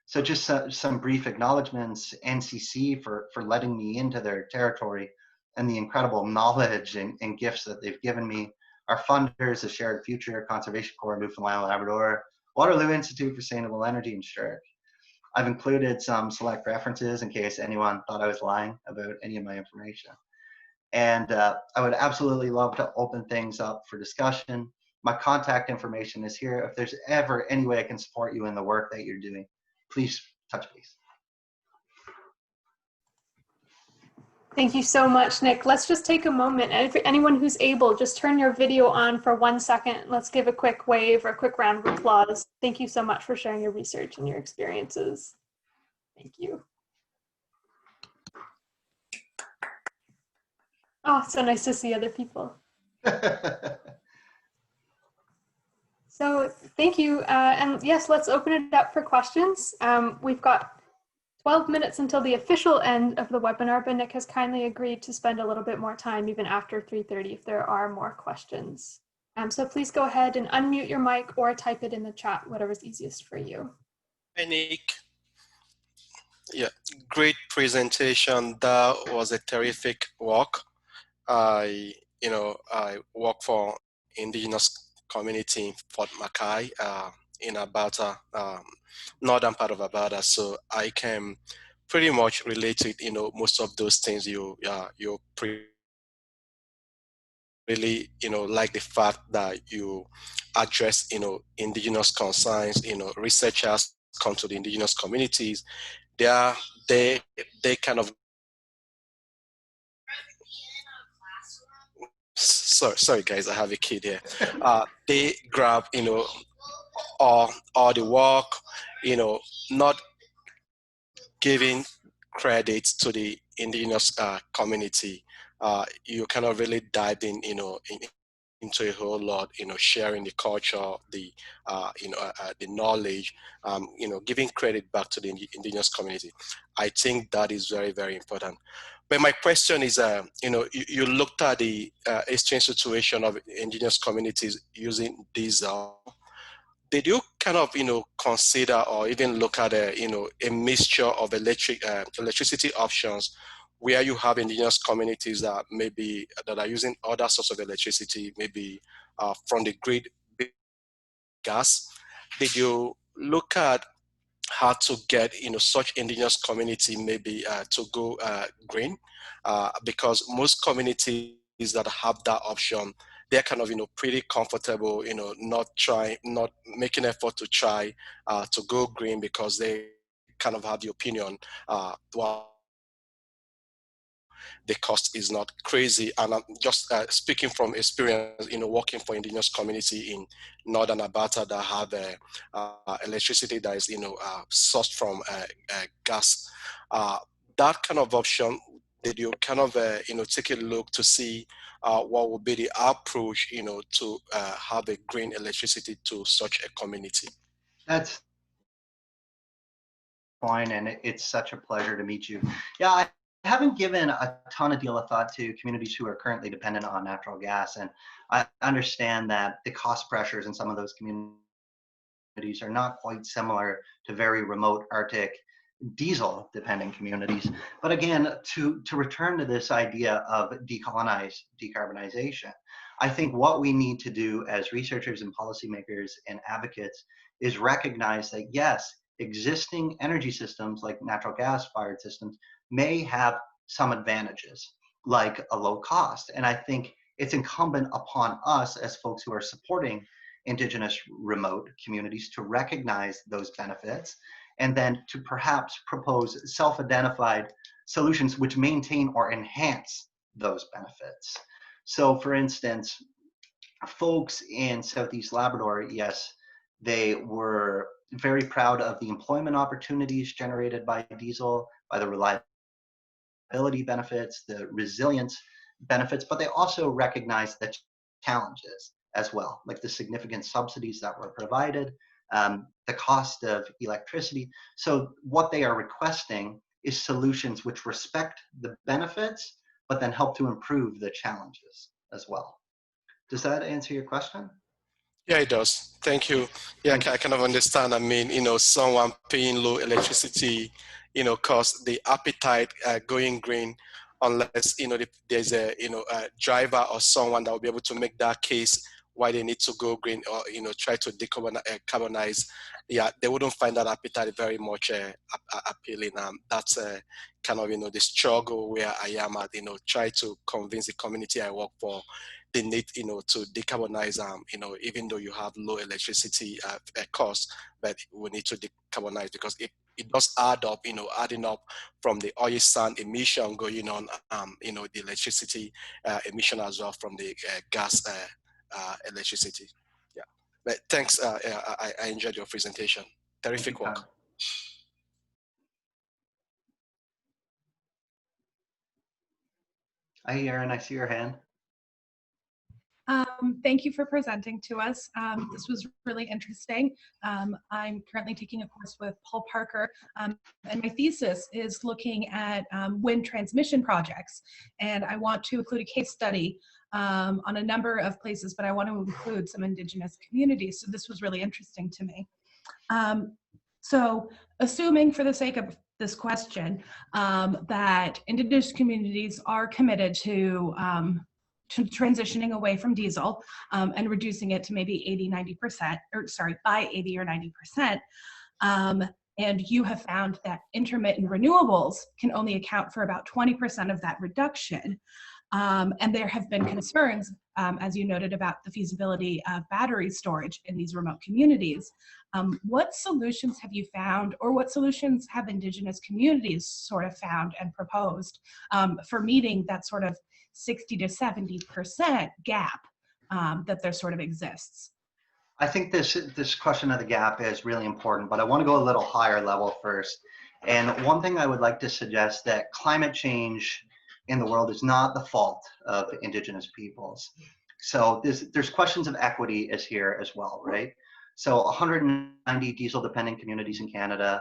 So just some brief acknowledgements: NCC for letting me into their territory and the incredible knowledge and gifts that they've given me. Our funders, the Shared Future, Conservation Corps, Newfoundland and Labrador, Waterloo Institute for Sustainable Energy, and SHIRC. I've included some select references in case anyone thought I was lying about any of my information. And I would absolutely love to open things up for discussion. My contact information is here. If there's ever any way I can support you in the work that you're doing, please touch base. Thank you so much, Nick. Let's just take a moment, and if anyone who's able, just turn your video on for 1 second. Let's give a quick wave or a quick round of applause. Thank you so much for sharing your research and your experiences. Thank you. Oh, so nice to see other people. So thank you. And yes, let's open it up for questions. We've got 12 minutes until the official end of the webinar, but Nick has kindly agreed to spend a little bit more time even after 3:30 if there are more questions. So please go ahead and unmute your mic or type it in the chat, whatever's easiest for you. Hi, Nick. Yeah, great presentation. That was a terrific walk. I work for Indigenous community in Fort Mackay in Alberta, northern part of Alberta. So I can pretty much relate to most of those things you really like the fact that you address Indigenous concerns. Researchers come to the Indigenous communities. They kind of sorry guys, I have a kid here. They grab all the work, not giving credit to the Indigenous community. You kind of really dive into a whole lot, sharing the culture, the knowledge, giving credit back to the Indigenous community. I think that is very, very important. But my question is, you looked at the exchange situation of Indigenous communities using diesel. Did you kind of, consider or even look at a mixture of electricity options where you have Indigenous communities that are using other sorts of electricity, maybe from the grid gas? Did you look at how to get such Indigenous community maybe to go green? Because most communities that have that option, they're kind of pretty comfortable not making effort to try to go green because they kind of have the opinion, well, the cost is not crazy. And I'm just speaking from experience, working for indigenous community in northern Alberta that have electricity that is, sourced from gas. That kind of option, did you kind of, take a look to see what would be the approach, to have a green electricity to such a community? That's fine, and it's such a pleasure to meet you. Yeah, I haven't given a ton of deal of thought to communities who are currently dependent on natural gas, and I understand that the cost pressures in some of those communities are not quite similar to very remote Arctic diesel dependent communities. But again, to return to this idea of decarbonization, I think what we need to do as researchers and policymakers and advocates is recognize that yes, existing energy systems like natural gas fired systems may have some advantages, like a low cost. And I think it's incumbent upon us as folks who are supporting Indigenous remote communities to recognize those benefits and then to perhaps propose self-identified solutions which maintain or enhance those benefits. So for instance, folks in Southeast Labrador, yes, they were very proud of the employment opportunities generated by diesel, by the reliability benefits, the resilience benefits, but they also recognize the challenges as well, like the significant subsidies that were provided, the cost of electricity. So what they are requesting is solutions which respect the benefits, but then help to improve the challenges as well. Does that answer your question? Yeah, it does. Thank you. Yeah, Thank you. I kind of understand. I mean, someone paying low electricity, cost, the appetite going green, unless, there's a driver or someone that will be able to make that case why they need to go green or, try to decarbonize. Yeah, they wouldn't find that appetite very much appealing. That's kind of, the struggle where I am at, try to convince the community I work for the need, to decarbonize, even though you have low electricity cost, but we need to decarbonize because it does add up, adding up from the oil sand emission going on, the electricity emission as well from the gas electricity. Yeah, but thanks. I enjoyed your presentation. Terrific work. Hi, Erin, I see your hand. Thank you for presenting to us. This was really interesting. I'm currently taking a course with Paul Parker, and my thesis is looking at wind transmission projects. And I want to include a case study on a number of places, but I want to include some Indigenous communities. So this was really interesting to me. So assuming for the sake of this question that Indigenous communities are committed to transitioning away from diesel and reducing it to maybe 80-90%, or sorry, by 80 or 90%. And you have found that intermittent renewables can only account for about 20% of that reduction. And there have been concerns, as you noted, about the feasibility of battery storage in these remote communities. What solutions have you found, or what solutions have Indigenous communities sort of found and proposed for meeting that sort of 60 to 70% gap that there sort of exists? I think this question of the gap is really important, but I want to go a little higher level first. And one thing I would like to suggest that climate change in the world is not the fault of Indigenous peoples. So there's questions of equity is here as well, right? So 190 diesel-dependent communities in Canada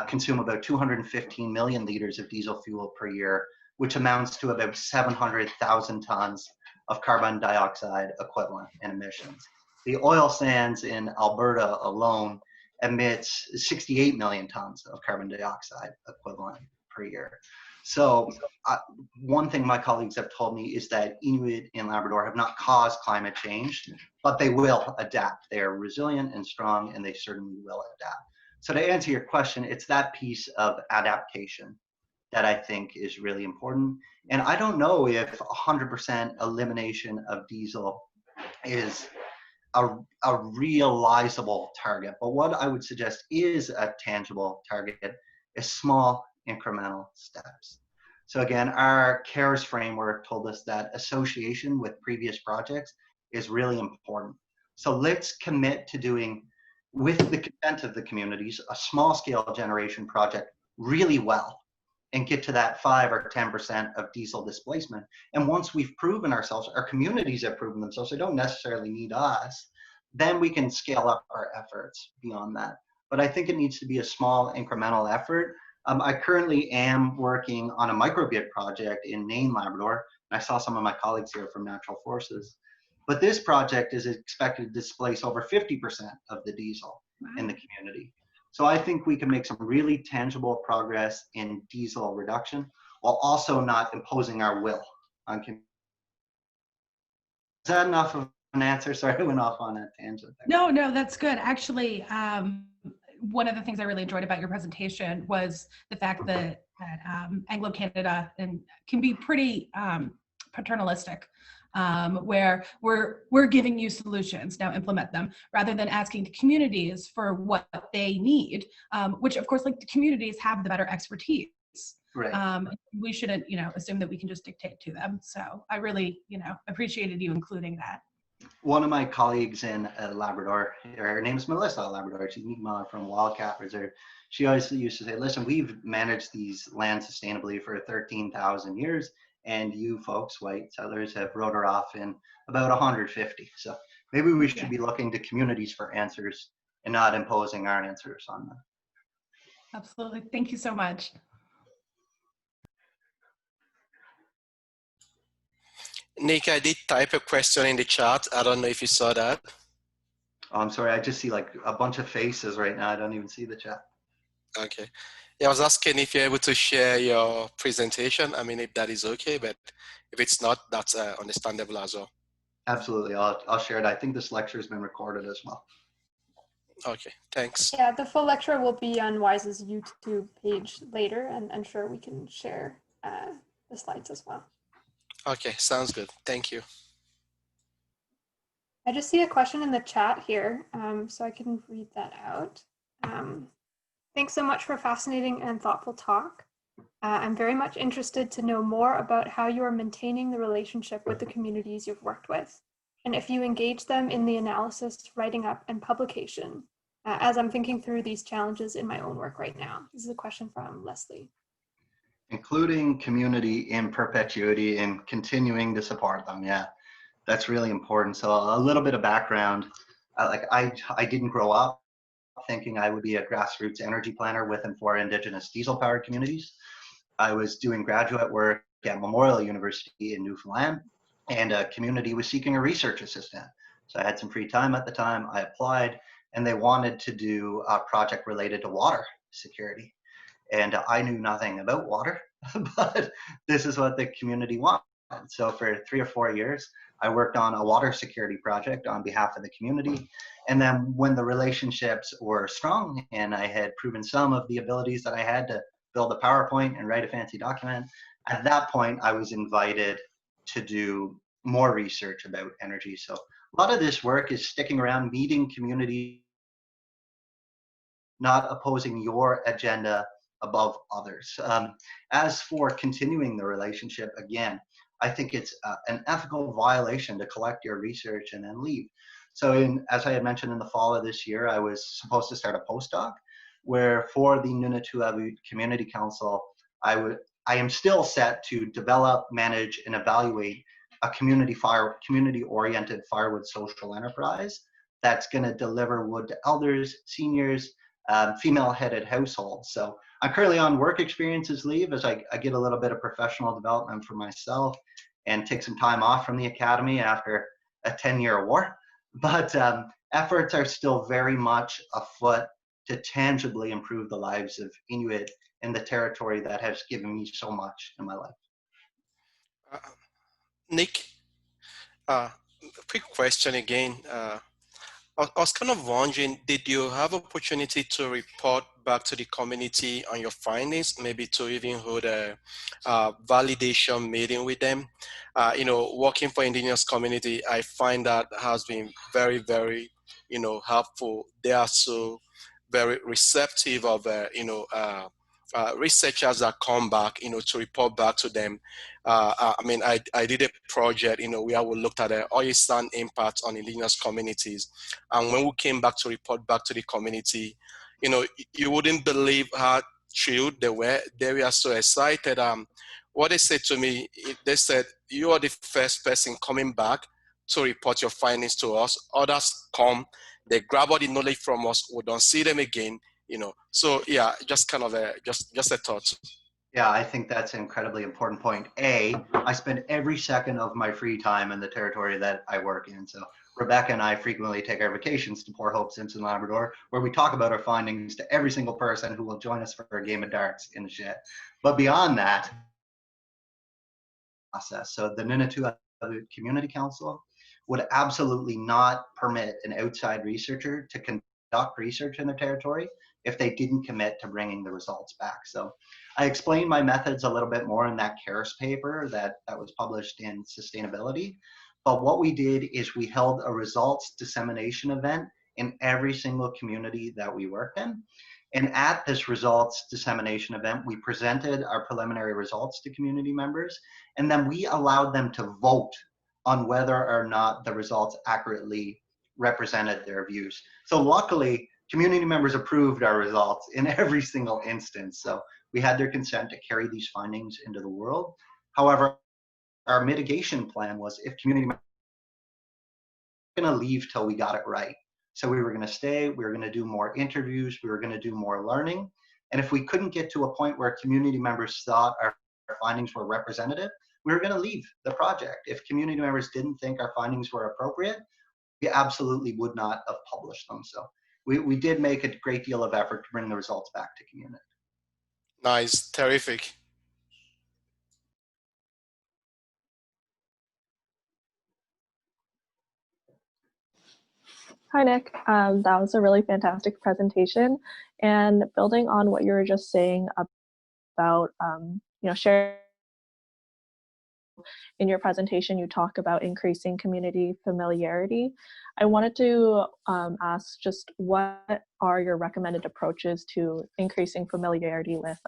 consume about 215 million liters of diesel fuel per year, which amounts to about 700,000 tons of carbon dioxide equivalent in emissions. The oil sands in Alberta alone emits 68 million tons of carbon dioxide equivalent per year. So one thing my colleagues have told me is that Inuit in Labrador have not caused climate change, but they will adapt. They are resilient and strong, and they certainly will adapt. So to answer your question, it's that piece of adaptation that I think is really important. And I don't know if 100% elimination of diesel is a realizable target. But what I would suggest is a tangible target is small incremental steps. So again, our CARES framework told us that association with previous projects is really important. So let's commit to doing, with the consent of the communities, a small scale generation project really well and get to that 5 or 10% of diesel displacement. And once we've proven ourselves, our communities have proven themselves, they don't necessarily need us, then we can scale up our efforts beyond that. But I think it needs to be a small incremental effort. I currently am working on a microgrid project in Nain, Labrador. And I saw some of my colleagues here from Natural Forces. But this project is expected to displace over 50% of the diesel in the community. So I think we can make some really tangible progress in diesel reduction while also not imposing our will on communities. Is that enough of an answer? Sorry, I went off on a tangent there. No, that's good. Actually, one of the things I really enjoyed about your presentation was the fact that Anglo-Canada can be pretty paternalistic, where we're giving you solutions, now implement them, rather than asking the communities for what they need, which of course, like, the communities have the better expertise. Right. We shouldn't, assume that we can just dictate to them. So I really, appreciated you including that. One of my colleagues in Labrador, her name's Melissa Labrador, she's Mi'kmaq from Wildcat Reserve. She always used to say, listen, we've managed these lands sustainably for 13,000 years, and you folks, white settlers, have wrote her off in about 150. So maybe we should be looking to communities for answers and not imposing our answers on them. Absolutely. Thank you so much. Nick, I did type a question in the chat. I don't know if you saw that. Oh, I'm sorry, I just see like a bunch of faces right now. I don't even see the chat. Okay. Yeah, I was asking if you're able to share your presentation. I mean, if that is okay, but if it's not, that's understandable as well. Absolutely, I'll share it. I think this lecture has been recorded as well. Okay, thanks. Yeah, the full lecture will be on WISE's YouTube page later, and I'm sure we can share the slides as well. Okay, sounds good. Thank you. I just see a question in the chat here, so I can read that out. Thanks so much for a fascinating and thoughtful talk. I'm very much interested to know more about how you are maintaining the relationship with the communities you've worked with, and if you engage them in the analysis, writing up, and publication, as I'm thinking through these challenges in my own work right now. This is a question from Leslie. Including community in perpetuity and continuing to support them, yeah. That's really important. So a little bit of background, I didn't grow up thinking I would be a grassroots energy planner with and for Indigenous diesel-powered communities. I was doing graduate work at Memorial University in Newfoundland, and a community was seeking a research assistant. So I had some free time at the time. I applied, and they wanted to do a project related to water security. And I knew nothing about water, but this is what the community wanted. So for 3 or 4 years, I worked on a water security project on behalf of the community. And then when the relationships were strong and I had proven some of the abilities that I had to build a PowerPoint and write a fancy document, at that point, I was invited to do more research about energy. So a lot of this work is sticking around, meeting community, not opposing your agenda above others. As for continuing the relationship, again, I think it's an ethical violation to collect your research and then leave. So as I had mentioned in the fall of this year, I was supposed to start a postdoc where for the Nunatu'avu Community Council, I am still set to develop, manage, and evaluate a community-oriented firewood social enterprise that's going to deliver wood to elders, seniors, female-headed households. So I'm currently on work experiences leave as I get a little bit of professional development for myself and take some time off from the academy after a 10-year war. But efforts are still very much afoot to tangibly improve the lives of Inuit in the territory that has given me so much in my life. Nick, quick question again. I was kind of wondering, did you have opportunity to report back to the community on your findings, maybe to even hold a validation meeting with them? Working for indigenous community, I find that has been very, very, helpful. They are so very receptive of, researchers that come back, to report back to them. I did a project, where we looked at the oil sand impact on indigenous communities. And when we came back to report back to the community, you wouldn't believe how thrilled they were. They were so excited. What they said to me, they said, "You are the first person coming back to report your findings to us. Others come, they grab all the knowledge from us. We don't see them again." So yeah, just kind of just a thought. Yeah, I think that's an incredibly important point. I spend every second of my free time in the territory that I work in. So Rebecca and I frequently take our vacations to Port Hope, Simpson, Labrador, where we talk about our findings to every single person who will join us for a game of darts in the shed. But beyond that process, so the Ninatu'a Community Council would absolutely not permit an outside researcher to conduct research in their territory if they didn't commit to bringing the results back. So I explained my methods a little bit more in that CARES paper that was published in Sustainability. But what we did is we held a results dissemination event in every single community that we worked in. And at this results dissemination event, we presented our preliminary results to community members, and then we allowed them to vote on whether or not the results accurately represented their views. So luckily, community members approved our results in every single instance. So we had their consent to carry these findings into the world. However, our mitigation plan was if community members were going to leave till we got it right. So we were going to stay, we were going to do more interviews, we were going to do more learning. And if we couldn't get to a point where community members thought our findings were representative, we were going to leave the project. If community members didn't think our findings were appropriate, we absolutely would not have published them. So we did make a great deal of effort to bring the results back to community. Nice, terrific. Hi, Nick. That was a really fantastic presentation. And building on what you were just saying about, sharing in your presentation, you talk about increasing community familiarity. I wanted to ask just what are your recommended approaches to increasing familiarity with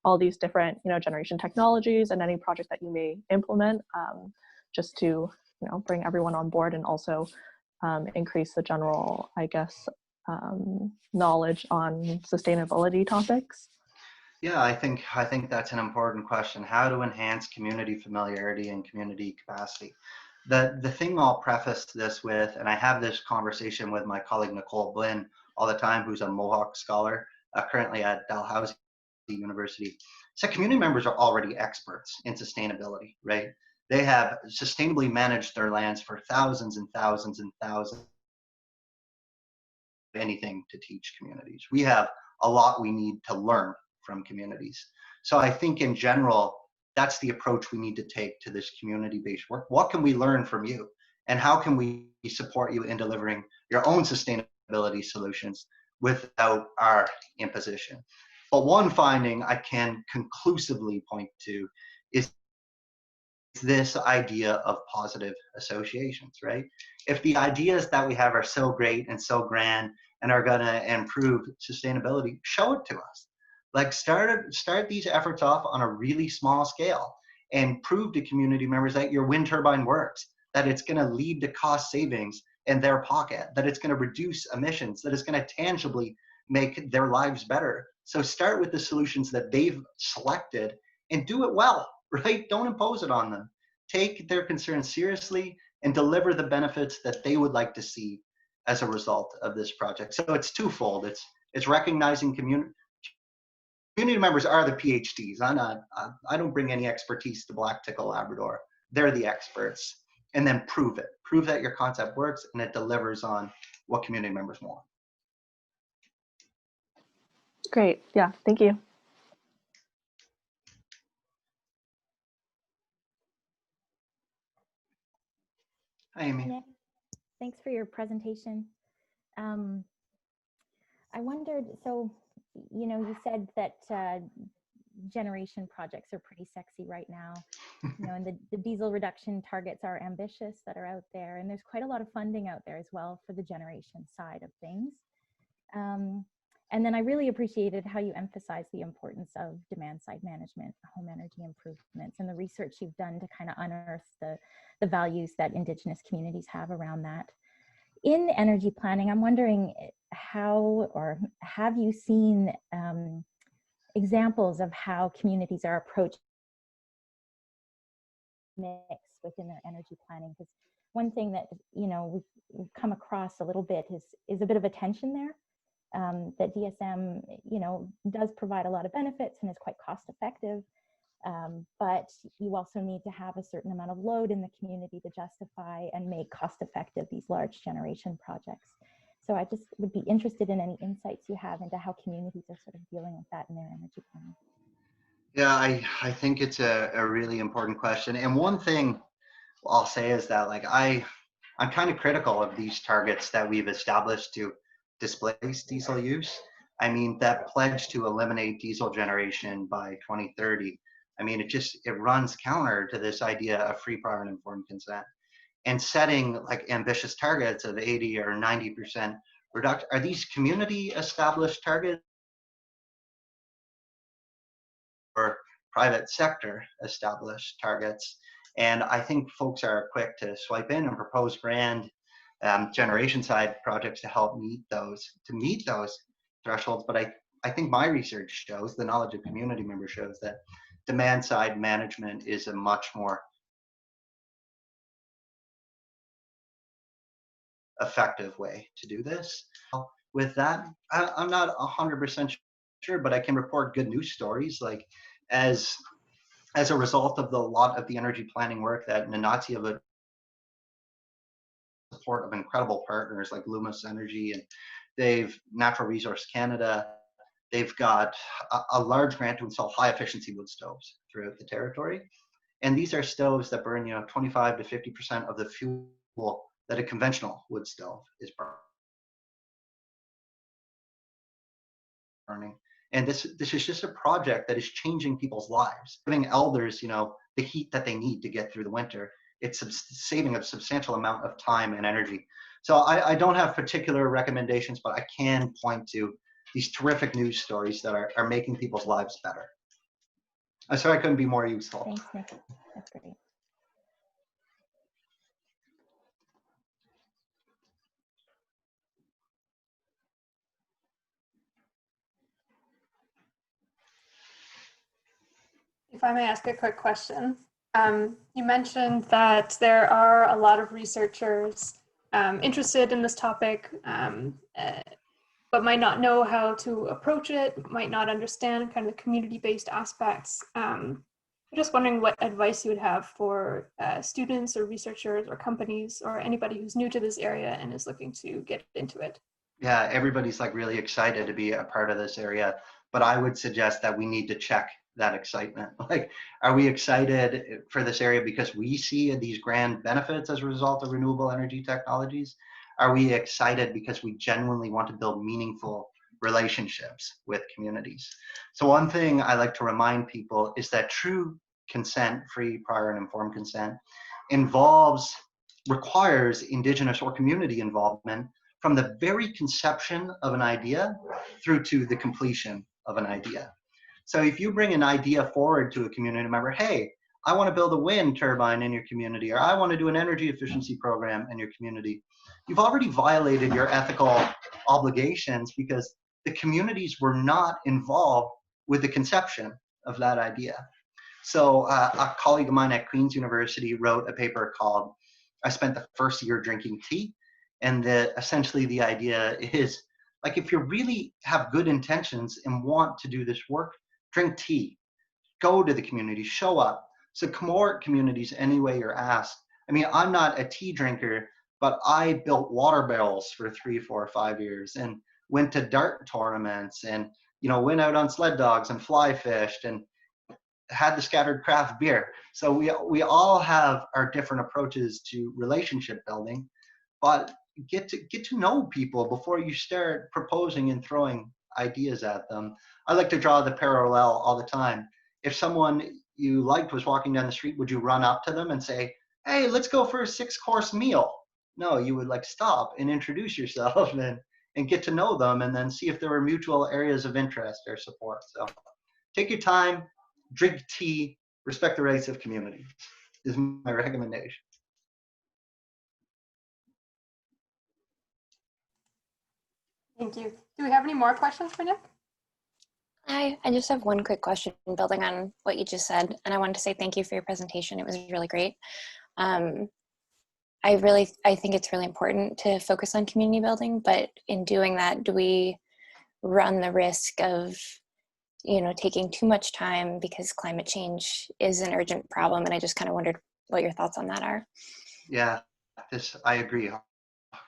all these different, generation technologies and any project that you may implement, just to, bring everyone on board and also increase the general, knowledge on sustainability topics? Yeah, I think that's an important question. How to enhance community familiarity and community capacity. The thing I'll preface this with, and I have this conversation with my colleague Nicole Blinn all the time, who's a Mohawk scholar currently at Dalhousie University. So community members are already experts in sustainability, right? They have sustainably managed their lands for thousands and thousands and thousands. Anything to teach communities. We have a lot we need to learn from communities. So I think in general, that's the approach we need to take to this community-based work. What can we learn from you? And how can we support you in delivering your own sustainability solutions without our imposition? But one finding I can conclusively point to is this idea of positive associations, right? If the ideas that we have are so great and so grand and are going to improve sustainability, show it to us. Like start these efforts off on a really small scale and prove to community members that your wind turbine works, that it's going to lead to cost savings in their pocket, that it's going to reduce emissions, that it's going to tangibly make their lives better. So start with the solutions that they've selected and do it well, right? Don't impose it on them. Take their concerns seriously and deliver the benefits that they would like to see as a result of this project. So it's twofold. It's recognizing community members are the PhDs. I don't bring any expertise to Black Tickle Labrador. They're the experts. And then prove it. Prove that your concept works and it delivers on what community members want. Great. Yeah, thank you. Hi, Amy. Thanks for your presentation. I wondered, so, you know, you said that generation projects are pretty sexy right now, you know, and the diesel reduction targets are ambitious that are out there, and there's quite a lot of funding out there as well for the generation side of things. And then I really appreciated how you emphasized the importance of demand side management, home energy improvements, and the research you've done to kind of unearth the values that Indigenous communities have around that. In energy planning, I'm wondering how, or have you seen examples of how communities are approaching mix within their energy planning? Because one thing that, you know, we've come across a little bit is a bit of a tension there. That DSM, you know, does provide a lot of benefits and is quite cost effective, but you also need to have a certain amount of load in the community to justify and make cost effective these large generation projects. So I just would be interested in any insights you have into how communities are sort of dealing with that in their energy planning. Yeah, I think it's a really important question. And one thing I'll say is that, like, I'm kind of critical of these targets that we've established to displace diesel use. I mean, that pledge to eliminate diesel generation by 2030, I mean, it runs counter to this idea of free, prior, and informed consent. And setting like ambitious targets of 80 or 90% reduction, are these community established targets or private sector established targets? And I think folks are quick to swipe in and propose grand generation side projects to help meet those thresholds. But I think my research shows, the knowledge of community members shows, that demand side management is a much more effective way to do this. With that, I'm not 100% sure, but I can report good news stories. Like as a result of a lot of the energy planning work that Nanati have support of incredible partners like Loomis Energy, and they've Natural Resource Canada. They've got a large grant to install high efficiency wood stoves throughout the territory. And these are stoves that burn, you know, 25 to 50% of the fuel that a conventional wood stove is burning. And this is just a project that is changing people's lives, giving elders, you know, the heat that they need to get through the winter. It's saving a substantial amount of time and energy. So I don't have particular recommendations, but I can point to these terrific news stories that are making people's lives better. I'm sorry I couldn't be more useful. Thanks, Nick. That's great. If I may ask a quick question. You mentioned that there are a lot of researchers interested in this topic, but might not know how to approach it, might not understand kind of the community-based aspects. I'm just wondering what advice you would have for students or researchers or companies or anybody who's new to this area and is looking to get into it. Yeah, everybody's like really excited to be a part of this area, but I would suggest that we need to check that excitement. Like, are we excited for this area because we see these grand benefits as a result of renewable energy technologies? Are we excited because we genuinely want to build meaningful relationships with communities? So one thing I like to remind people is that true consent, free, prior, and informed consent, requires Indigenous or community involvement from the very conception of an idea through to the completion of an idea. So if you bring an idea forward to a community member, hey, I want to build a wind turbine in your community, or I want to do an energy efficiency program in your community, you've already violated your ethical obligations because the communities were not involved with the conception of that idea. So a colleague of mine at Queen's University wrote a paper called I Spent the First Year Drinking Tea. And essentially the idea is, like, if you really have good intentions and want to do this work, drink tea, go to the community, show up, support communities any way you're asked. I mean, I'm not a tea drinker, but I built water barrels for 3, 4, 5 years and went to dart tournaments and, you know, went out on sled dogs and fly fished and had the scattered craft beer. So we all have our different approaches to relationship building, but get to know people before you start proposing and throwing ideas at them. I like to draw the parallel all the time. If someone you liked was walking down the street, would you run up to them and say, hey, let's go for a 6-course meal? No, you would like stop and introduce yourself and get to know them, and then see if there were mutual areas of interest or support. So take your time, drink tea, respect the rights of community is my recommendation. Thank you. Do we have any more questions for Nick? Hi, I just have one quick question building on what you just said, and I wanted to say thank you for your presentation. It was really great. I think it's really important to focus on community building, but in doing that, do we run the risk of, taking too much time because climate change is an urgent problem? And I just kind of wondered what your thoughts on that are. Yeah, I agree.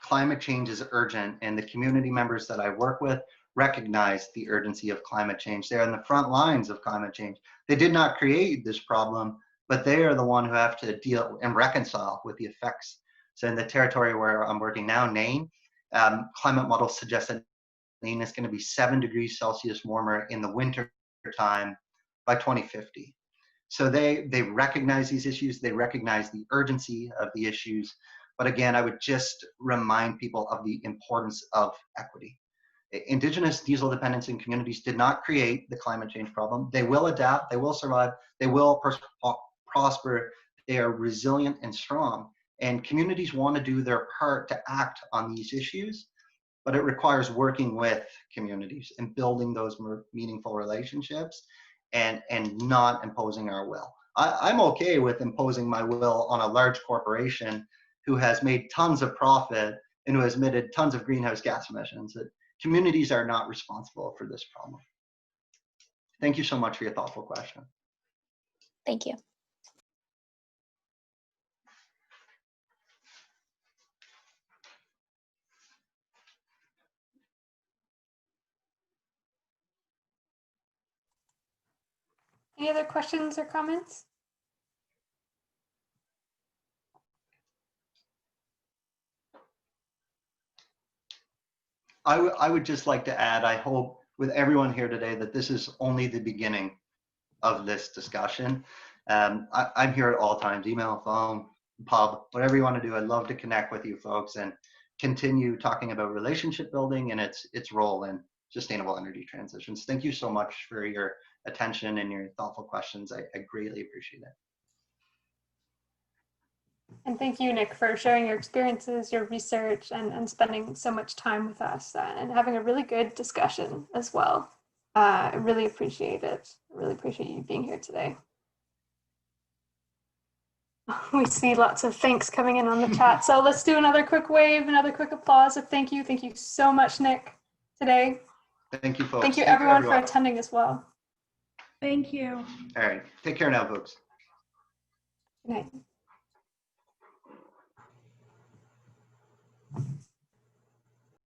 Climate change is urgent, and the community members that I work with recognize the urgency of climate change. They're on the front lines of climate change. They did not create this problem, but they are the one who have to deal and reconcile with the effects. So in the territory where I'm working now, Nain, climate models suggest that Nain is going to be 7 degrees Celsius warmer in the winter time by 2050. So they recognize these issues. They recognize the urgency of the issues. But again, I would just remind people of the importance of equity. Indigenous diesel dependency in communities did not create the climate change problem. They will adapt, they will survive, they will prosper. They are resilient and strong. And communities want to do their part to act on these issues, but it requires working with communities and building those meaningful relationships and not imposing our will. I'm okay with imposing my will on a large corporation who has made tons of profit and who has emitted tons of greenhouse gas emissions. Communities are not responsible for this problem. Thank you so much for your thoughtful question. Thank you. Any other questions or comments? I would just like to add, I hope with everyone here today that this is only the beginning of this discussion. I'm here at all times, email, phone, pub, whatever you want to do. I'd love to connect with you folks and continue talking about relationship building and its role in sustainable energy transitions. Thank you so much for your attention and your thoughtful questions. I greatly appreciate it. And thank you, Nick, for sharing your experiences, your research, and spending so much time with us and having a really good discussion as well. I really appreciate it. I really appreciate you being here today. We see lots of thanks coming in on the chat. So let's do another quick wave, another quick applause of thank you. Thank you so much, Nick, today. Thank you, folks. Thank you, everyone, for attending as well. Thank you. All right. Take care now, folks. Good night.